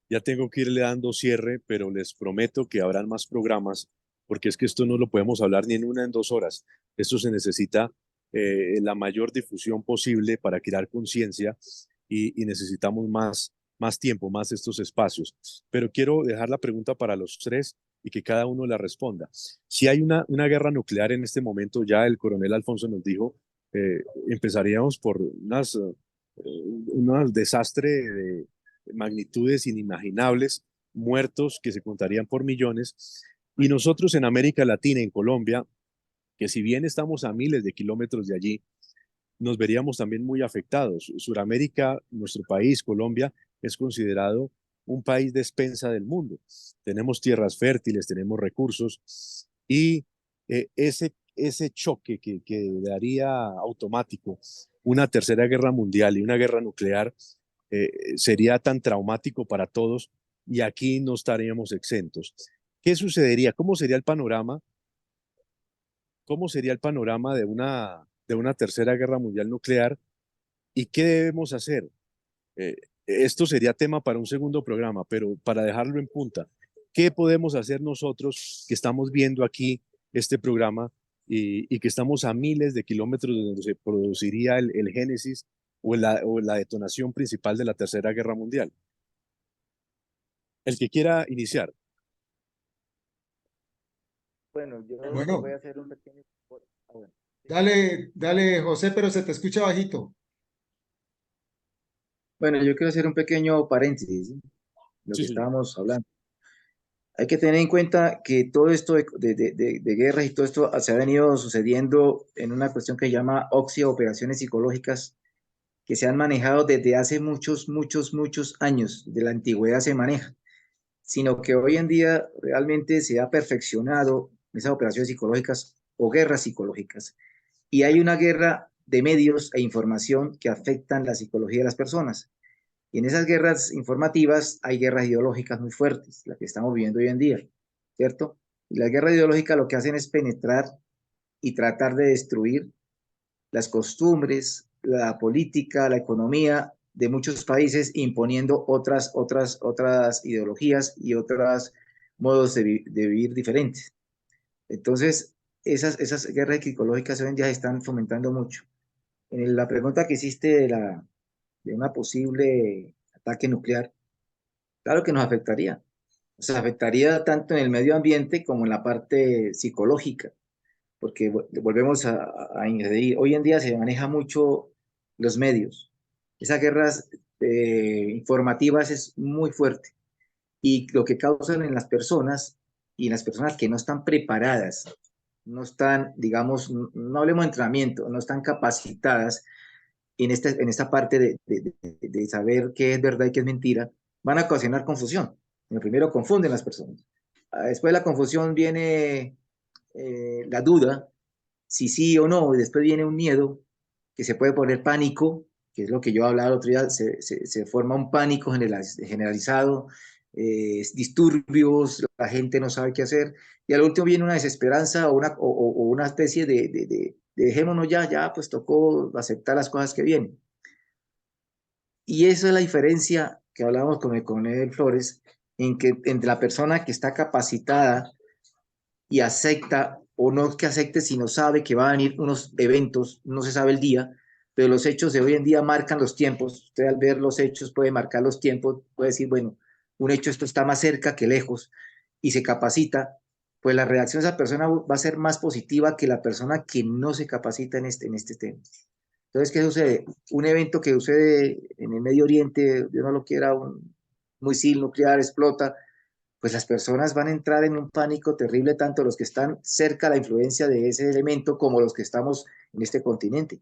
Ya tengo que irle dando cierre, pero les prometo que habrán más programas, porque es que esto no lo podemos hablar ni en una en 2 horas. Esto se necesita la mayor difusión posible para crear conciencia y necesitamos más tiempo, más estos espacios. Pero quiero dejar la pregunta para los tres y que cada uno la responda. Si hay una guerra nuclear en este momento, ya el coronel Alfonso nos dijo, empezaríamos por unos desastre de magnitudes inimaginables, muertos que se contarían por millones. Y nosotros en América Latina, en Colombia, que si bien estamos a miles de kilómetros de allí, nos veríamos también muy afectados. Suramérica, nuestro país, Colombia, es considerado un país despensa del mundo. Tenemos tierras fértiles, tenemos recursos y ese choque que daría automático una tercera guerra mundial y una guerra nuclear sería tan traumático para todos y aquí no estaríamos exentos. ¿Qué sucedería? ¿Cómo sería el panorama? ¿Cómo sería el panorama de una tercera guerra mundial nuclear y qué debemos hacer? Esto sería tema para un segundo programa, pero para dejarlo en punta, ¿qué podemos hacer nosotros que estamos viendo aquí este programa y que estamos a miles de kilómetros de donde se produciría el génesis o la detonación principal de la Tercera Guerra Mundial? El que quiera iniciar. Bueno, yo voy Bueno, a hacer un pequeño... bueno. dale, José, pero se te escucha bajito. Bueno, yo quiero hacer un pequeño paréntesis, ¿sí? Lo Sí, que señor. estábamos hablando. Hay que tener en cuenta que todo esto de guerras y todo esto se ha venido sucediendo en una cuestión que se llama operaciones psicológicas, que se han manejado desde hace muchos años. De la antigüedad se maneja, sino que hoy en día realmente se ha perfeccionado esas operaciones psicológicas o guerras psicológicas. Y hay una guerra de medios e información que afectan la psicología de las personas. Y en esas guerras informativas hay guerras ideológicas muy fuertes, las que estamos viviendo hoy en día, ¿cierto? Y las guerras ideológicas lo que hacen es penetrar y tratar de destruir las costumbres, la política, la economía de muchos países imponiendo otras ideologías y otros modos de vivir diferentes. Entonces, esas guerras psicológicas hoy en día se están fomentando mucho. En la pregunta que hiciste de una posible ataque nuclear, claro que nos afectaría. O sea, afectaría tanto en el medio ambiente como en la parte psicológica, porque volvemos a añadir, hoy en día se maneja mucho los medios. Esas guerras informativas es muy fuerte y lo que causan en las personas y en las personas que no están preparadas, no están, digamos, no hablemos de entrenamiento, no están capacitadas en esta parte de saber qué es verdad y qué es mentira, van a ocasionar confusión. Primero confunden las personas. Después de la confusión viene la duda, si sí o no, y después viene un miedo que se puede poner pánico, que es lo que yo hablaba el otro día, se forma un pánico generalizado, disturbios, la gente no sabe qué hacer, y al último viene una desesperanza o una especie de dejémonos ya, pues tocó aceptar las cosas que vienen. Y esa es la diferencia que hablábamos con el coronel Flores, entre la persona que está capacitada y acepta, o no que acepte, sino sabe que van a venir unos eventos, no se sabe el día, pero los hechos de hoy en día marcan los tiempos. Usted al ver los hechos puede marcar los tiempos, puede decir, bueno, un hecho esto está más cerca que lejos, y se capacita, pues la reacción de esa persona va a ser más positiva que la persona que no se capacita en este tema. Entonces, ¿qué sucede? Un evento que sucede en el Medio Oriente, Dios no lo quiera, un misil nuclear explota, pues las personas van a entrar en un pánico terrible, tanto los que están cerca de la influencia de ese elemento como los que estamos en este continente.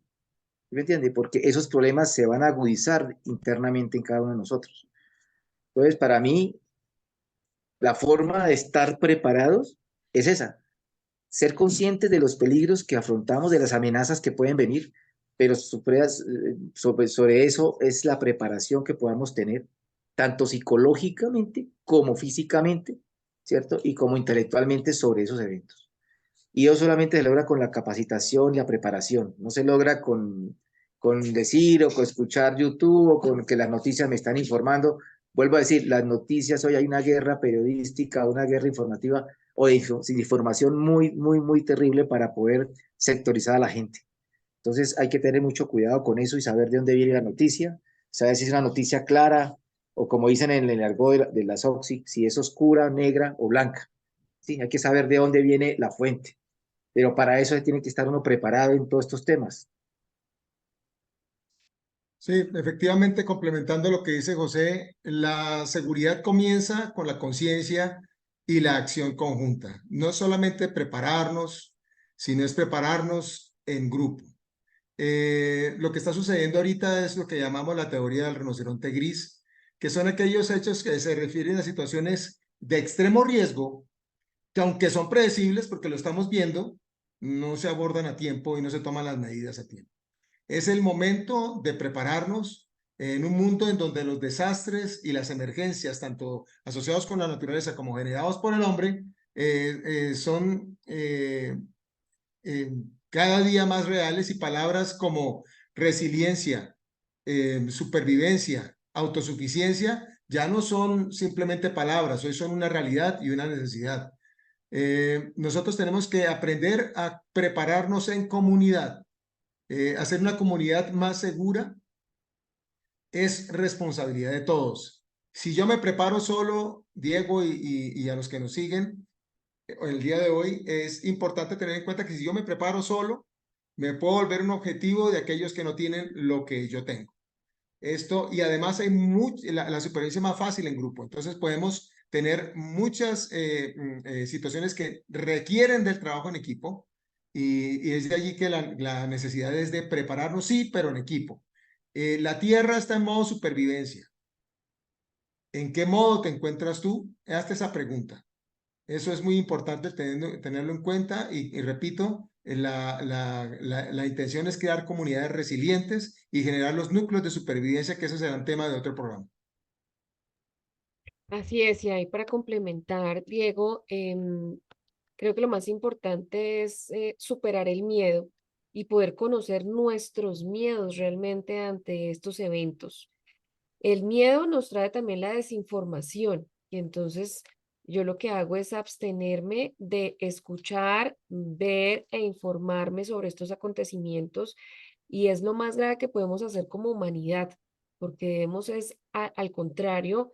¿Me entiende? Porque esos problemas se van a agudizar internamente en cada uno de nosotros. Entonces, para mí, la forma de estar preparados es esa, ser conscientes de los peligros que afrontamos, de las amenazas que pueden venir, pero sobre eso es la preparación que podamos tener, tanto psicológicamente como físicamente, ¿cierto? Y como intelectualmente sobre esos eventos. Y eso solamente se logra con la capacitación y la preparación, no se logra con decir o con escuchar YouTube o con que las noticias me están informando. Vuelvo a decir, las noticias, hoy hay una guerra periodística, una guerra informativa o de información muy terrible para poder sectorizar a la gente. Entonces hay que tener mucho cuidado con eso y saber de dónde viene la noticia, saber si es una noticia clara o como dicen en el argot de la SOCSI, si es oscura, negra o blanca. Sí, hay que saber de dónde viene la fuente, pero para eso tiene que estar uno preparado en todos estos temas. Sí, efectivamente, complementando lo que dice José, la seguridad comienza con la conciencia y la acción conjunta. No solamente prepararnos, sino es prepararnos en grupo. Lo que está sucediendo ahorita es lo que llamamos la teoría del rinoceronte gris, que son aquellos hechos que se refieren a situaciones de extremo riesgo, que aunque son predecibles porque lo estamos viendo, no se abordan a tiempo y no se toman las medidas a tiempo. Es el momento de prepararnos en un mundo en donde los desastres y las emergencias, tanto asociados con la naturaleza como generados por el hombre, son cada día más reales y palabras como resiliencia, supervivencia, autosuficiencia, ya no son simplemente palabras, hoy son una realidad y una necesidad. Nosotros tenemos que aprender a prepararnos en comunidad. Hacer una comunidad más segura es responsabilidad de todos. Si yo me preparo solo, Diego y a los que nos siguen, el día de hoy, es importante tener en cuenta que si yo me preparo solo, me puedo volver un objetivo de aquellos que no tienen lo que yo tengo. Esto, y además hay la supervivencia más fácil en grupo. Entonces podemos tener muchas situaciones que requieren del trabajo en equipo y es de allí que la necesidad es de prepararnos, sí, pero en equipo. La Tierra está en modo supervivencia. ¿En qué modo te encuentras tú? Hazte esa pregunta. Eso es muy importante tenerlo en cuenta y repito, la intención es crear comunidades resilientes y generar los núcleos de supervivencia, que ese será un tema de otro programa. Así es, y ahí para complementar, Diego, creo que lo más importante es superar el miedo y poder conocer nuestros miedos realmente ante estos eventos. El miedo nos trae también la desinformación y entonces yo lo que hago es abstenerme de escuchar, ver e informarme sobre estos acontecimientos y es lo más grave que podemos hacer como humanidad, porque debemos es, al contrario,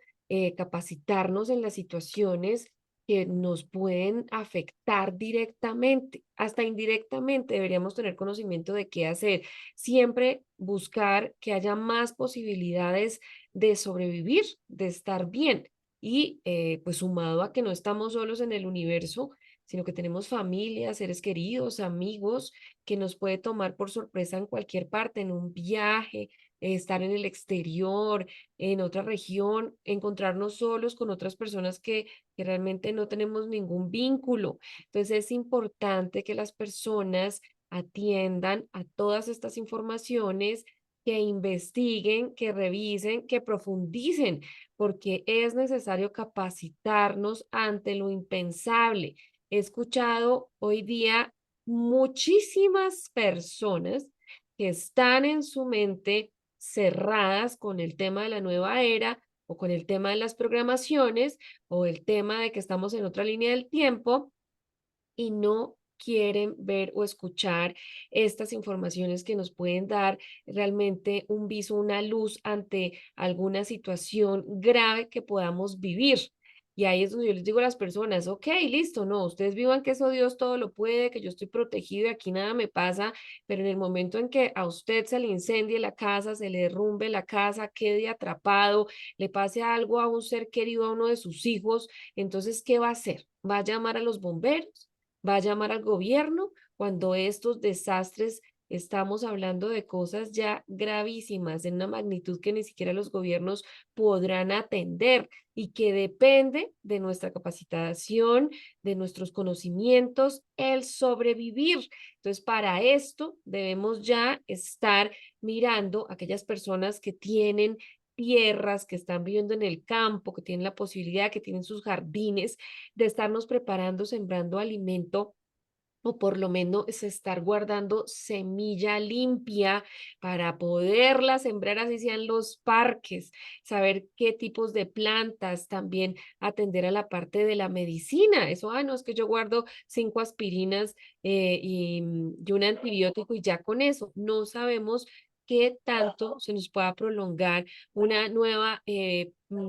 capacitarnos en las situaciones que nos pueden afectar directamente, hasta indirectamente deberíamos tener conocimiento de qué hacer. Siempre buscar que haya más posibilidades de sobrevivir, de estar bien. Y pues sumado a que no estamos solos en el universo, sino que tenemos familia, seres queridos, amigos, que nos puede tomar por sorpresa en cualquier parte, en un viaje, estar en el exterior, en otra región, encontrarnos solos con otras personas que realmente no tenemos ningún vínculo. Entonces es importante que las personas atiendan a todas estas informaciones, que investiguen, que revisen, que profundicen, porque es necesario capacitarnos ante lo impensable. He escuchado hoy día muchísimas personas que están en su mente cerradas con el tema de la nueva era o con el tema de las programaciones o el tema de que estamos en otra línea del tiempo y no quieren ver o escuchar estas informaciones que nos pueden dar realmente un viso, una luz ante alguna situación grave que podamos vivir. Y ahí es donde yo les digo a las personas, ok, listo, no, ustedes vivan que eso Dios todo lo puede, que yo estoy protegido y aquí nada me pasa, pero en el momento en que a usted se le incendie la casa, se le derrumbe la casa, quede atrapado, le pase algo a un ser querido, a uno de sus hijos, entonces, ¿qué va a hacer? ¿Va a llamar a los bomberos? ¿Va a llamar al gobierno cuando estos desastres estamos hablando de cosas ya gravísimas en una magnitud que ni siquiera los gobiernos podrán atender y que depende de nuestra capacitación, de nuestros conocimientos, el sobrevivir? Entonces, para esto debemos ya estar mirando a aquellas personas que tienen tierras, que están viviendo en el campo, que tienen la posibilidad, que tienen sus jardines, de estarnos preparando, sembrando alimento o por lo menos es estar guardando semilla limpia para poderla sembrar así sean los parques, saber qué tipos de plantas, también atender a la parte de la medicina. Eso, no, es que yo guardo 5 aspirinas y un antibiótico y ya con eso. No sabemos qué tanto se nos pueda prolongar una nueva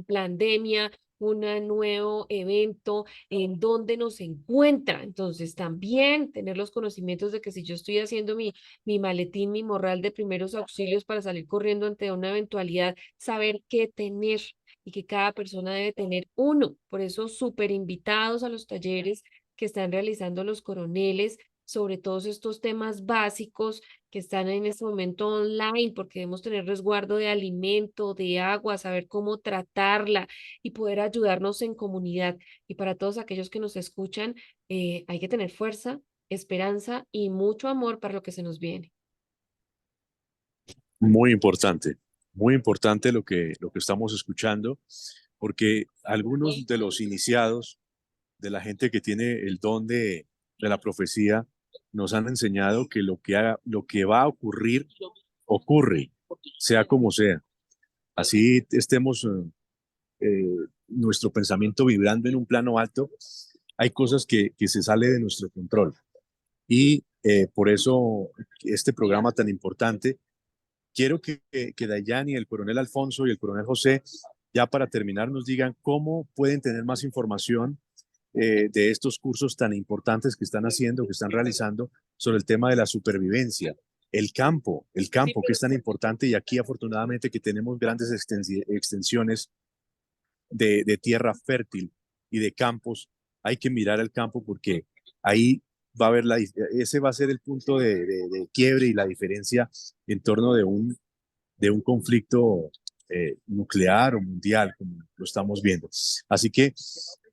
pandemia, un nuevo evento en dónde nos encuentra. Entonces, también tener los conocimientos de que si yo estoy haciendo mi maletín, mi morral de primeros auxilios para salir corriendo ante una eventualidad, saber qué tener y que cada persona debe tener uno. Por eso, súper invitados a los talleres que están realizando los coroneles sobre todos estos temas básicos que están en este momento online, porque debemos tener resguardo de alimento, de agua, saber cómo tratarla y poder ayudarnos en comunidad. Y para todos aquellos que nos escuchan, hay que tener fuerza, esperanza y mucho amor para lo que se nos viene. muy importante lo que estamos escuchando, porque algunos de los iniciados, de la gente que tiene el don de la profecía, nos han enseñado que lo que va a ocurrir, ocurre, sea como sea. Así estemos nuestro pensamiento vibrando en un plano alto, hay cosas que se sale de nuestro control. Y por eso este programa tan importante, quiero que Dayani, el coronel Alfonso y el coronel José, ya para terminar, nos digan cómo pueden tener más información de estos cursos tan importantes que están haciendo, que están realizando sobre el tema de la supervivencia, el campo que es tan importante y aquí afortunadamente que tenemos grandes extensiones de tierra fértil y de campos, hay que mirar el campo porque ahí va a haber ese va a ser el punto de quiebre y la diferencia en torno de un conflicto nuclear o mundial, como lo estamos viendo. Así que,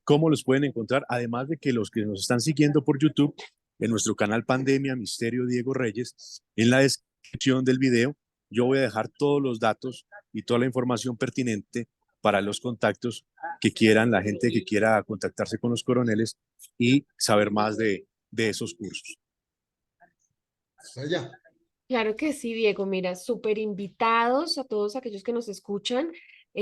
¿cómo los pueden encontrar? Además de que los que nos están siguiendo por YouTube, en nuestro canal Pandemia Misterio Diego Reyes, en la descripción del video, yo voy a dejar todos los datos y toda la información pertinente para los contactos que quieran, la gente que quiera contactarse con los coroneles y saber más de esos cursos. Allá. Claro que sí, Diego. Mira, súper invitados a todos aquellos que nos escuchan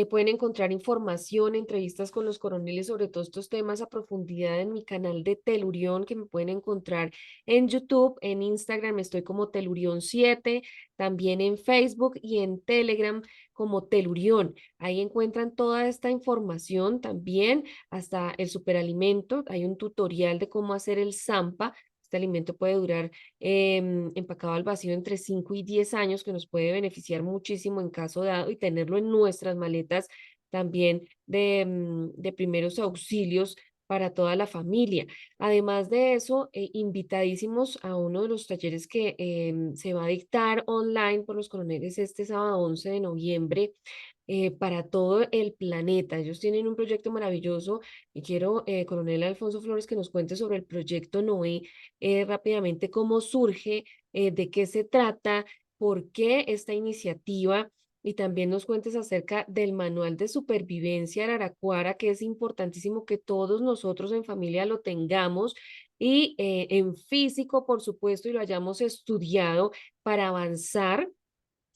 Pueden encontrar información, entrevistas con los coroneles sobre todos estos temas a profundidad en mi canal de Telurión, que me pueden encontrar en YouTube, en Instagram estoy como Telurión7, también en Facebook y en Telegram como Telurión. Ahí encuentran toda esta información también, hasta el superalimento. Hay un tutorial de cómo hacer el Zampa. Este alimento puede durar empacado al vacío entre 5 y 10 años, que nos puede beneficiar muchísimo en caso dado, y tenerlo en nuestras maletas también de primeros auxilios para toda la familia. Además de eso, invitadísimos a uno de los talleres que se va a dictar online por los coroneles este sábado 11 de noviembre para todo el planeta. Ellos tienen un proyecto maravilloso y quiero, coronel Alfonso Flores, que nos cuente sobre el proyecto Noé, rápidamente cómo surge, de qué se trata, por qué esta iniciativa, y también nos cuentes acerca del manual de supervivencia Araraquara, que es importantísimo que todos nosotros en familia lo tengamos y en físico, por supuesto, y lo hayamos estudiado para avanzar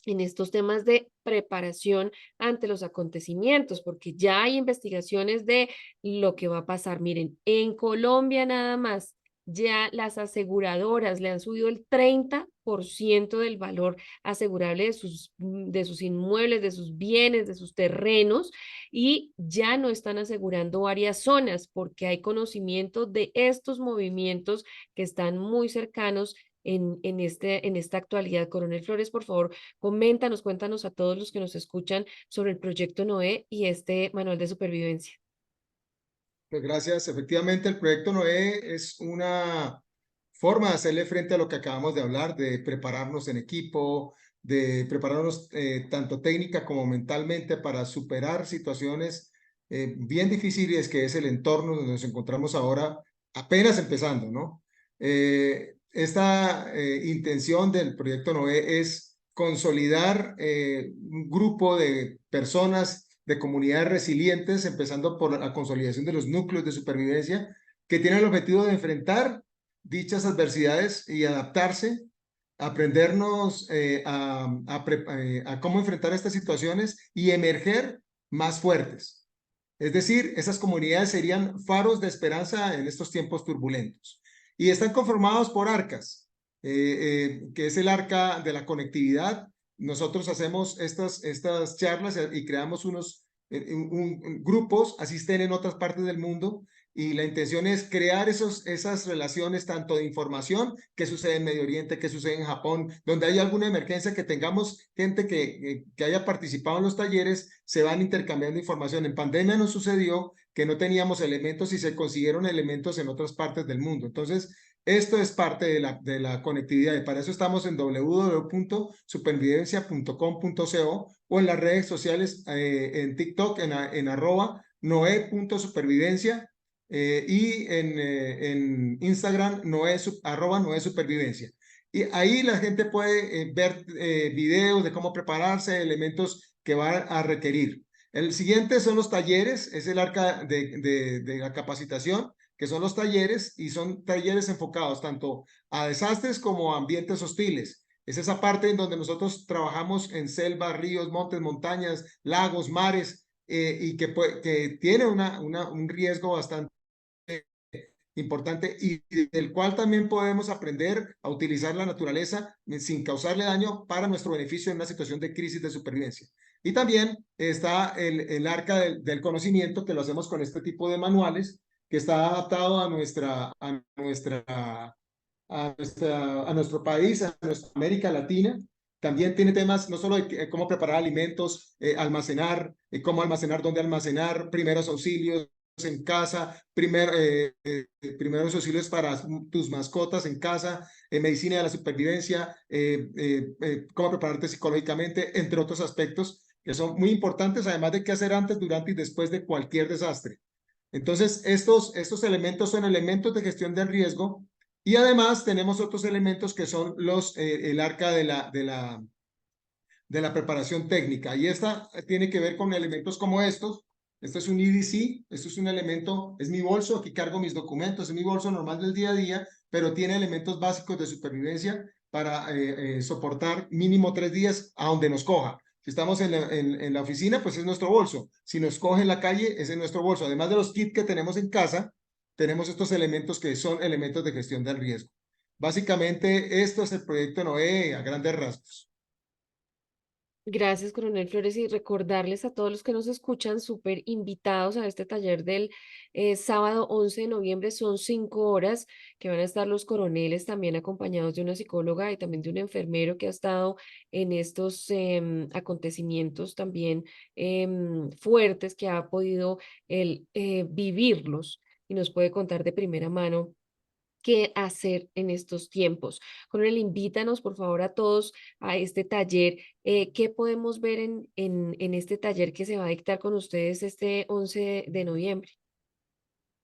en estos temas de preparación ante los acontecimientos, porque ya hay investigaciones de lo que va a pasar. Miren, en Colombia nada más, ya las aseguradoras le han subido el 30% del valor asegurable de sus inmuebles, de sus bienes, de sus terrenos, y ya no están asegurando varias zonas porque hay conocimiento de estos movimientos que están muy cercanos en esta actualidad. Coronel Flores, por favor, coméntanos, cuéntanos a todos los que nos escuchan sobre el proyecto Noé y este manual de supervivencia. Pues gracias. Efectivamente, el proyecto Noé es una forma de hacerle frente a lo que acabamos de hablar, de prepararnos en equipo, de prepararnos tanto técnica como mentalmente para superar situaciones bien difíciles, que es el entorno donde nos encontramos ahora, apenas empezando, ¿no? Esta intención del proyecto Noé es consolidar un grupo de personas, de comunidades resilientes, empezando por la consolidación de los núcleos de supervivencia, que tienen el objetivo de enfrentar dichas adversidades y adaptarse, aprendernos a cómo enfrentar estas situaciones y emerger más fuertes. Es decir, esas comunidades serían faros de esperanza en estos tiempos turbulentos. Y están conformados por arcas, que es el arca de la conectividad. Nosotros hacemos estas charlas y creamos unos grupos, asisten en otras partes del mundo, y la intención es crear esas relaciones tanto de información, que sucede en Medio Oriente, que sucede en Japón, donde hay alguna emergencia, que tengamos gente que haya participado en los talleres, se van intercambiando información. En pandemia nos sucedió que no teníamos elementos y se consiguieron elementos en otras partes del mundo. Entonces, esto es parte de la conectividad, y para eso estamos en www.supervivencia.com.co o en las redes sociales, en TikTok, en @noe.supervivencia, y en Instagram, @Noe Supervivencia. Y ahí la gente puede ver videos de cómo prepararse, elementos que va a requerir. El siguiente son los talleres, es el arca de la capacitación, que son los talleres, y son talleres enfocados tanto a desastres como a ambientes hostiles. Es esa parte en donde nosotros trabajamos en selvas, ríos, montes, montañas, lagos, mares, y que tiene un riesgo bastante importante, y del cual también podemos aprender a utilizar la naturaleza sin causarle daño para nuestro beneficio en una situación de crisis de supervivencia. Y también está el arca del conocimiento, que lo hacemos con este tipo de manuales, que está adaptado a nuestro país, a nuestra América Latina. También tiene temas no solo de cómo preparar alimentos, almacenar, cómo almacenar, dónde almacenar, primeros auxilios en casa, primeros auxilios para tus mascotas en casa, medicina de la supervivencia, cómo prepararte psicológicamente, entre otros aspectos que son muy importantes, además de qué hacer antes, durante y después de cualquier desastre. Entonces, estos elementos son elementos de gestión del riesgo, y además tenemos otros elementos que son el arca de la preparación técnica, y esta tiene que ver con elementos como estos. Esto es un EDC, esto es un elemento, es mi bolso, aquí cargo mis documentos, es mi bolso normal del día a día, pero tiene elementos básicos de supervivencia para soportar mínimo 3 días a donde nos coja. Si estamos en la oficina, pues es nuestro bolso. Si nos coge en la calle, ese es nuestro bolso. Además de los kits que tenemos en casa, tenemos estos elementos que son elementos de gestión del riesgo. Básicamente, esto es el proyecto Noé a grandes rasgos. Gracias, Coronel Flores, y recordarles a todos los que nos escuchan, súper invitados a este taller del sábado 11 de noviembre. Son 5 horas que van a estar los coroneles también acompañados de una psicóloga y también de un enfermero que ha estado en estos acontecimientos también fuertes, que ha podido él vivirlos y nos puede contar de primera mano qué hacer en estos tiempos. Coronel, invítanos por favor a todos a este taller. ¿Qué podemos ver en este taller que se va a dictar con ustedes este 11 de noviembre?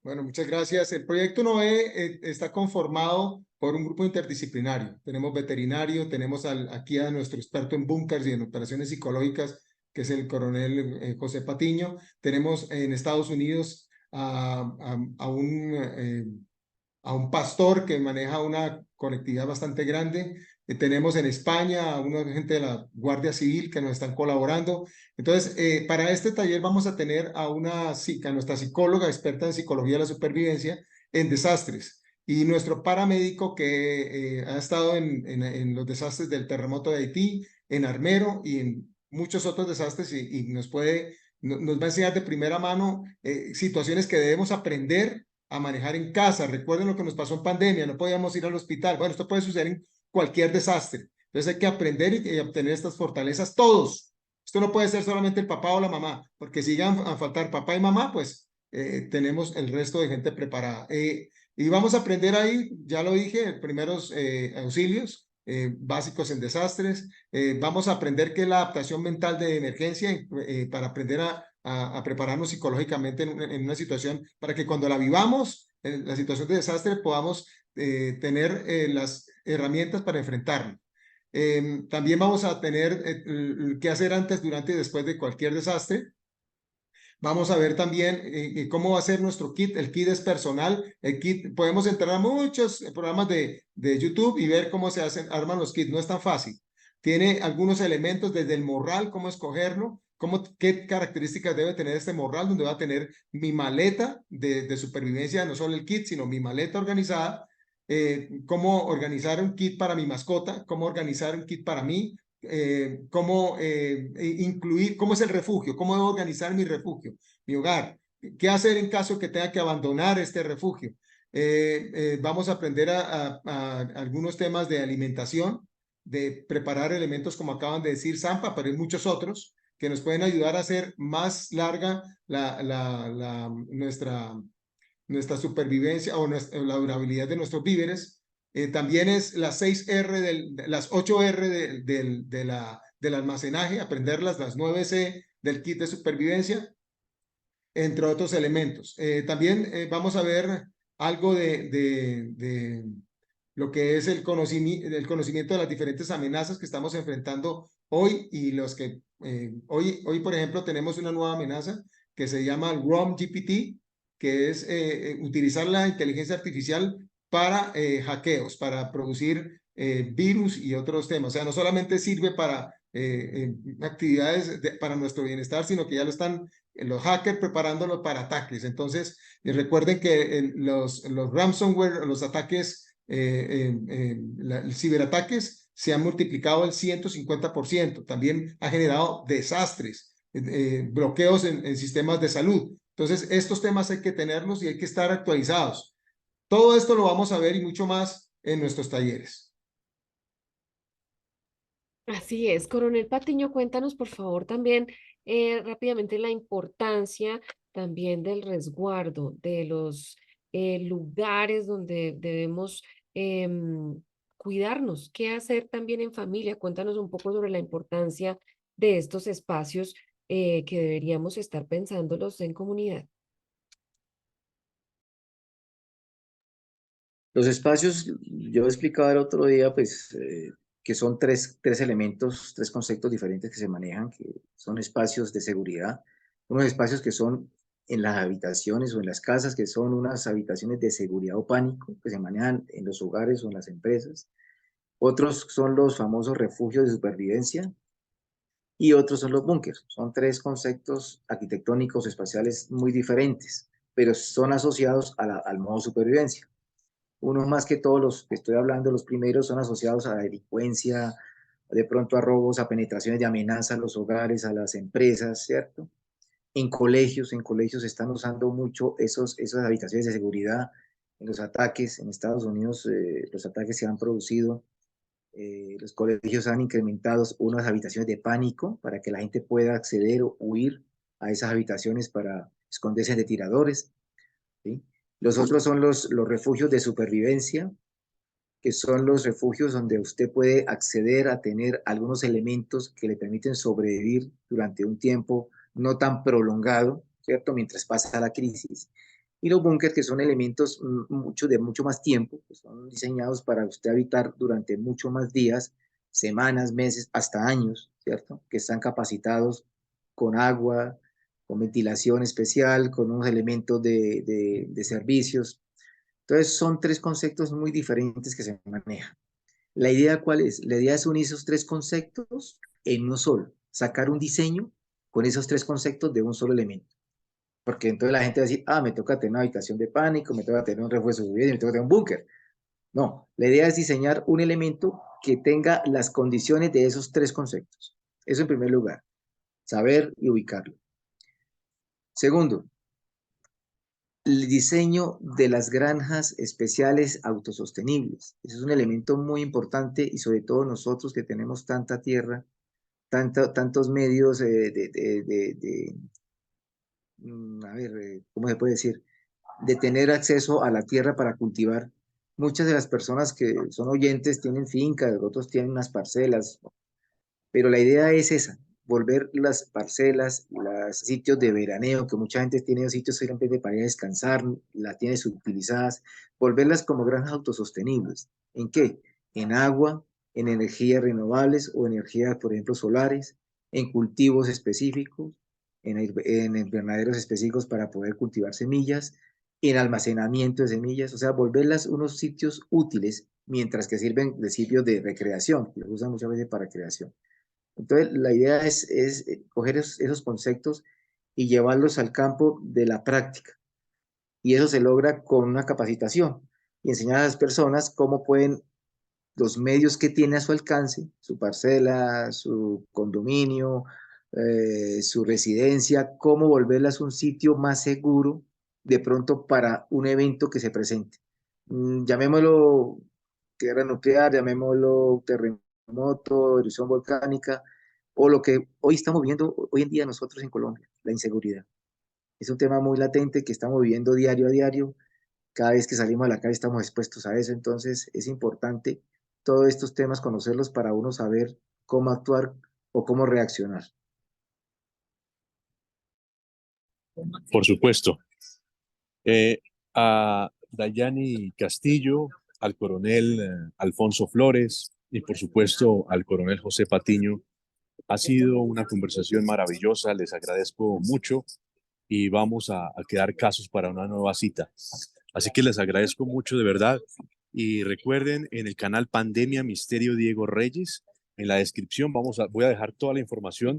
Bueno, muchas gracias. El proyecto Noé está conformado por un grupo interdisciplinario. Tenemos veterinario, tenemos aquí a nuestro experto en búnkers y en operaciones psicológicas, que es el coronel José Patiño. Tenemos en Estados Unidos a un pastor que maneja una conectividad bastante grande. Tenemos en España a una gente de la Guardia Civil que nos están colaborando. Entonces, para este taller vamos a tener a nuestra psicóloga experta en psicología de la supervivencia en desastres y nuestro paramédico que ha estado en los desastres del terremoto de Haití, en Armero y en muchos otros desastres y nos va a enseñar de primera mano situaciones que debemos aprender a manejar en casa. Recuerden lo que nos pasó en pandemia, no podíamos ir al hospital. Bueno, esto puede suceder en cualquier desastre. Entonces hay que aprender y obtener estas fortalezas todos. Esto no puede ser solamente el papá o la mamá, porque si llegan a faltar papá y mamá, pues tenemos el resto de gente preparada. Y vamos a aprender ahí, ya lo dije, primeros auxilios básicos en desastres. Vamos a aprender qué es la adaptación mental de emergencia para aprender a prepararnos psicológicamente en una situación para que cuando la vivamos, en la situación de desastre, podamos tener las herramientas para enfrentarlo. También vamos a tener qué hacer antes, durante y después de cualquier desastre. Vamos a ver también cómo va a ser nuestro kit. El kit es personal. El kit, podemos entrar a muchos programas de YouTube y ver cómo se arman los kits. No es tan fácil. Tiene algunos elementos desde el morral, cómo escogerlo, qué características debe tener este morral, donde va a tener mi maleta de supervivencia, no solo el kit, sino mi maleta organizada. Cómo organizar un kit para mi mascota, cómo organizar un kit para mí, cómo incluir, cómo es el refugio, cómo debo organizar mi refugio, mi hogar, qué hacer en caso que tenga que abandonar este refugio. Vamos a aprender a algunos temas de alimentación, de preparar elementos como acaban de decir Zampa, pero hay muchos otros que nos pueden ayudar a hacer más larga nuestra supervivencia o la durabilidad de nuestros víveres. También es las 6R, las 8R del almacenaje, aprenderlas, las 9C del kit de supervivencia, entre otros elementos. También vamos a ver algo de lo que es el conocimiento de las diferentes amenazas que estamos enfrentando hoy y los que hoy, por ejemplo, tenemos una nueva amenaza que se llama el ROM GPT, que es utilizar la inteligencia artificial para hackeos, para producir virus y otros temas. O sea, no solamente sirve para actividades para nuestro bienestar, sino que ya lo están los hackers preparándolo para ataques. Entonces, recuerden que los ransomware, los ataques, ciberataques se han multiplicado el 150%. También ha generado desastres, bloqueos en sistemas de salud. Entonces, estos temas hay que tenerlos y hay que estar actualizados. Todo esto lo vamos a ver y mucho más en nuestros talleres. Así es, Coronel Patiño, cuéntanos por favor también rápidamente la importancia también del resguardo, de los lugares donde debemos cuidarnos, qué hacer también en familia. Cuéntanos un poco sobre la importancia de estos espacios que deberíamos estar pensándolos en comunidad. Los espacios, yo explicaba el otro día, pues, que son tres elementos, tres conceptos diferentes que se manejan, que son espacios de seguridad, unos espacios que son en las habitaciones o en las casas, que son unas habitaciones de seguridad o pánico, que se manejan en los hogares o en las empresas. Otros son los famosos refugios de supervivencia, y otros son los búnkers. Son tres conceptos arquitectónicos espaciales muy diferentes, pero son asociados al modo supervivencia. Unos más que todos los que estoy hablando, los primeros son asociados a la delincuencia, de pronto a robos, a penetraciones de amenaza a los hogares, a las empresas, ¿cierto? En colegios se están usando mucho esas habitaciones de seguridad en los ataques. En Estados Unidos, los ataques se han producido, los colegios han incrementado unas habitaciones de pánico para que la gente pueda acceder o huir a esas habitaciones para esconderse de tiradores, ¿sí? Los otros son los refugios de supervivencia, que son los refugios donde usted puede acceder a tener algunos elementos que le permiten sobrevivir durante un tiempo no tan prolongado, ¿cierto? Mientras pasa la crisis. Y los búnkers, que son elementos de mucho más tiempo, que son diseñados para usted habitar durante mucho más días, semanas, meses, hasta años, ¿cierto? Que están capacitados con agua, con ventilación especial, con unos elementos de servicios. Entonces son tres conceptos muy diferentes que se manejan. ¿La idea cuál es? La idea es unir esos tres conceptos en uno solo, sacar un diseño con esos tres conceptos de un solo elemento. Porque entonces la gente va a decir, me toca tener una habitación de pánico, me toca tener un refuerzo de seguridad, me toca tener un búnker. No, la idea es diseñar un elemento que tenga las condiciones de esos tres conceptos. Eso en primer lugar, saber y ubicarlo. Segundo, el diseño de las granjas especiales autosostenibles. Eso es un elemento muy importante y sobre todo nosotros que tenemos tanta tierra, tantos medios ¿cómo se puede decir? De tener acceso a la tierra para cultivar. Muchas de las personas que son oyentes tienen fincas, otros tienen unas parcelas, pero la idea es esa, volver las parcelas, los sitios de veraneo, que mucha gente tiene sitios simplemente para ir a descansar, las tiene subutilizadas, volverlas como granjas autosostenibles. ¿En qué? En agua, en energías renovables o energías, por ejemplo, solares, en cultivos específicos, en invernaderos específicos para poder cultivar semillas, en almacenamiento de semillas, o sea, volverlas unos sitios útiles, mientras que sirven de sitios de recreación, que los usan muchas veces para recreación. Entonces, la idea es coger esos conceptos y llevarlos al campo de la práctica. Y eso se logra con una capacitación y enseñar a las personas cómo pueden, los medios que tiene a su alcance, su parcela, su condominio, su residencia, cómo volverlas un sitio más seguro de pronto para un evento que se presente. Llamémoslo guerra nuclear, llamémoslo terremoto, erupción volcánica, o lo que hoy estamos viendo, hoy en día nosotros en Colombia, la inseguridad. Es un tema muy latente que estamos viviendo diario a diario. Cada vez que salimos a la calle estamos expuestos a eso, entonces es importante todos estos temas conocerlos para uno saber cómo actuar o cómo reaccionar. Por supuesto. A Dayani Castillo, al coronel Alfonso Flores y por supuesto al coronel José Patiño. Ha sido una conversación maravillosa, les agradezco mucho y vamos a quedar casos para una nueva cita. Así que les agradezco mucho de verdad y recuerden en el canal Pandemia Misterio Diego Reyes, en la descripción voy a dejar toda la información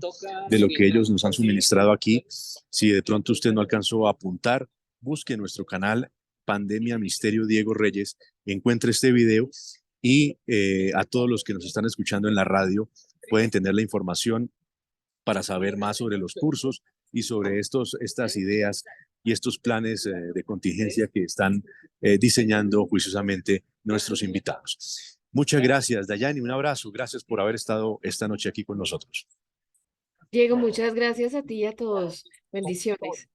de lo que ellos nos han suministrado aquí. Si de pronto usted no alcanzó a apuntar, busque nuestro canal Pandemia Misterio Diego Reyes, encuentre este video y a todos los que nos están escuchando en la radio pueden tener la información para saber más sobre los cursos y sobre estas ideas y estos planes de contingencia que están diseñando juiciosamente nuestros invitados. Muchas gracias, Dayani, un abrazo. Gracias por haber estado esta noche aquí con nosotros. Diego, muchas gracias a ti y a todos. Bendiciones.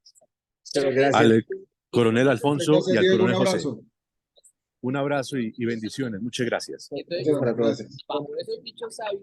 Gracias. Al coronel Alfonso Gracias, y al Diego, coronel un José. abrazo. Un abrazo y bendiciones. Muchas gracias. Muchas gracias. Cuando esos bichos saben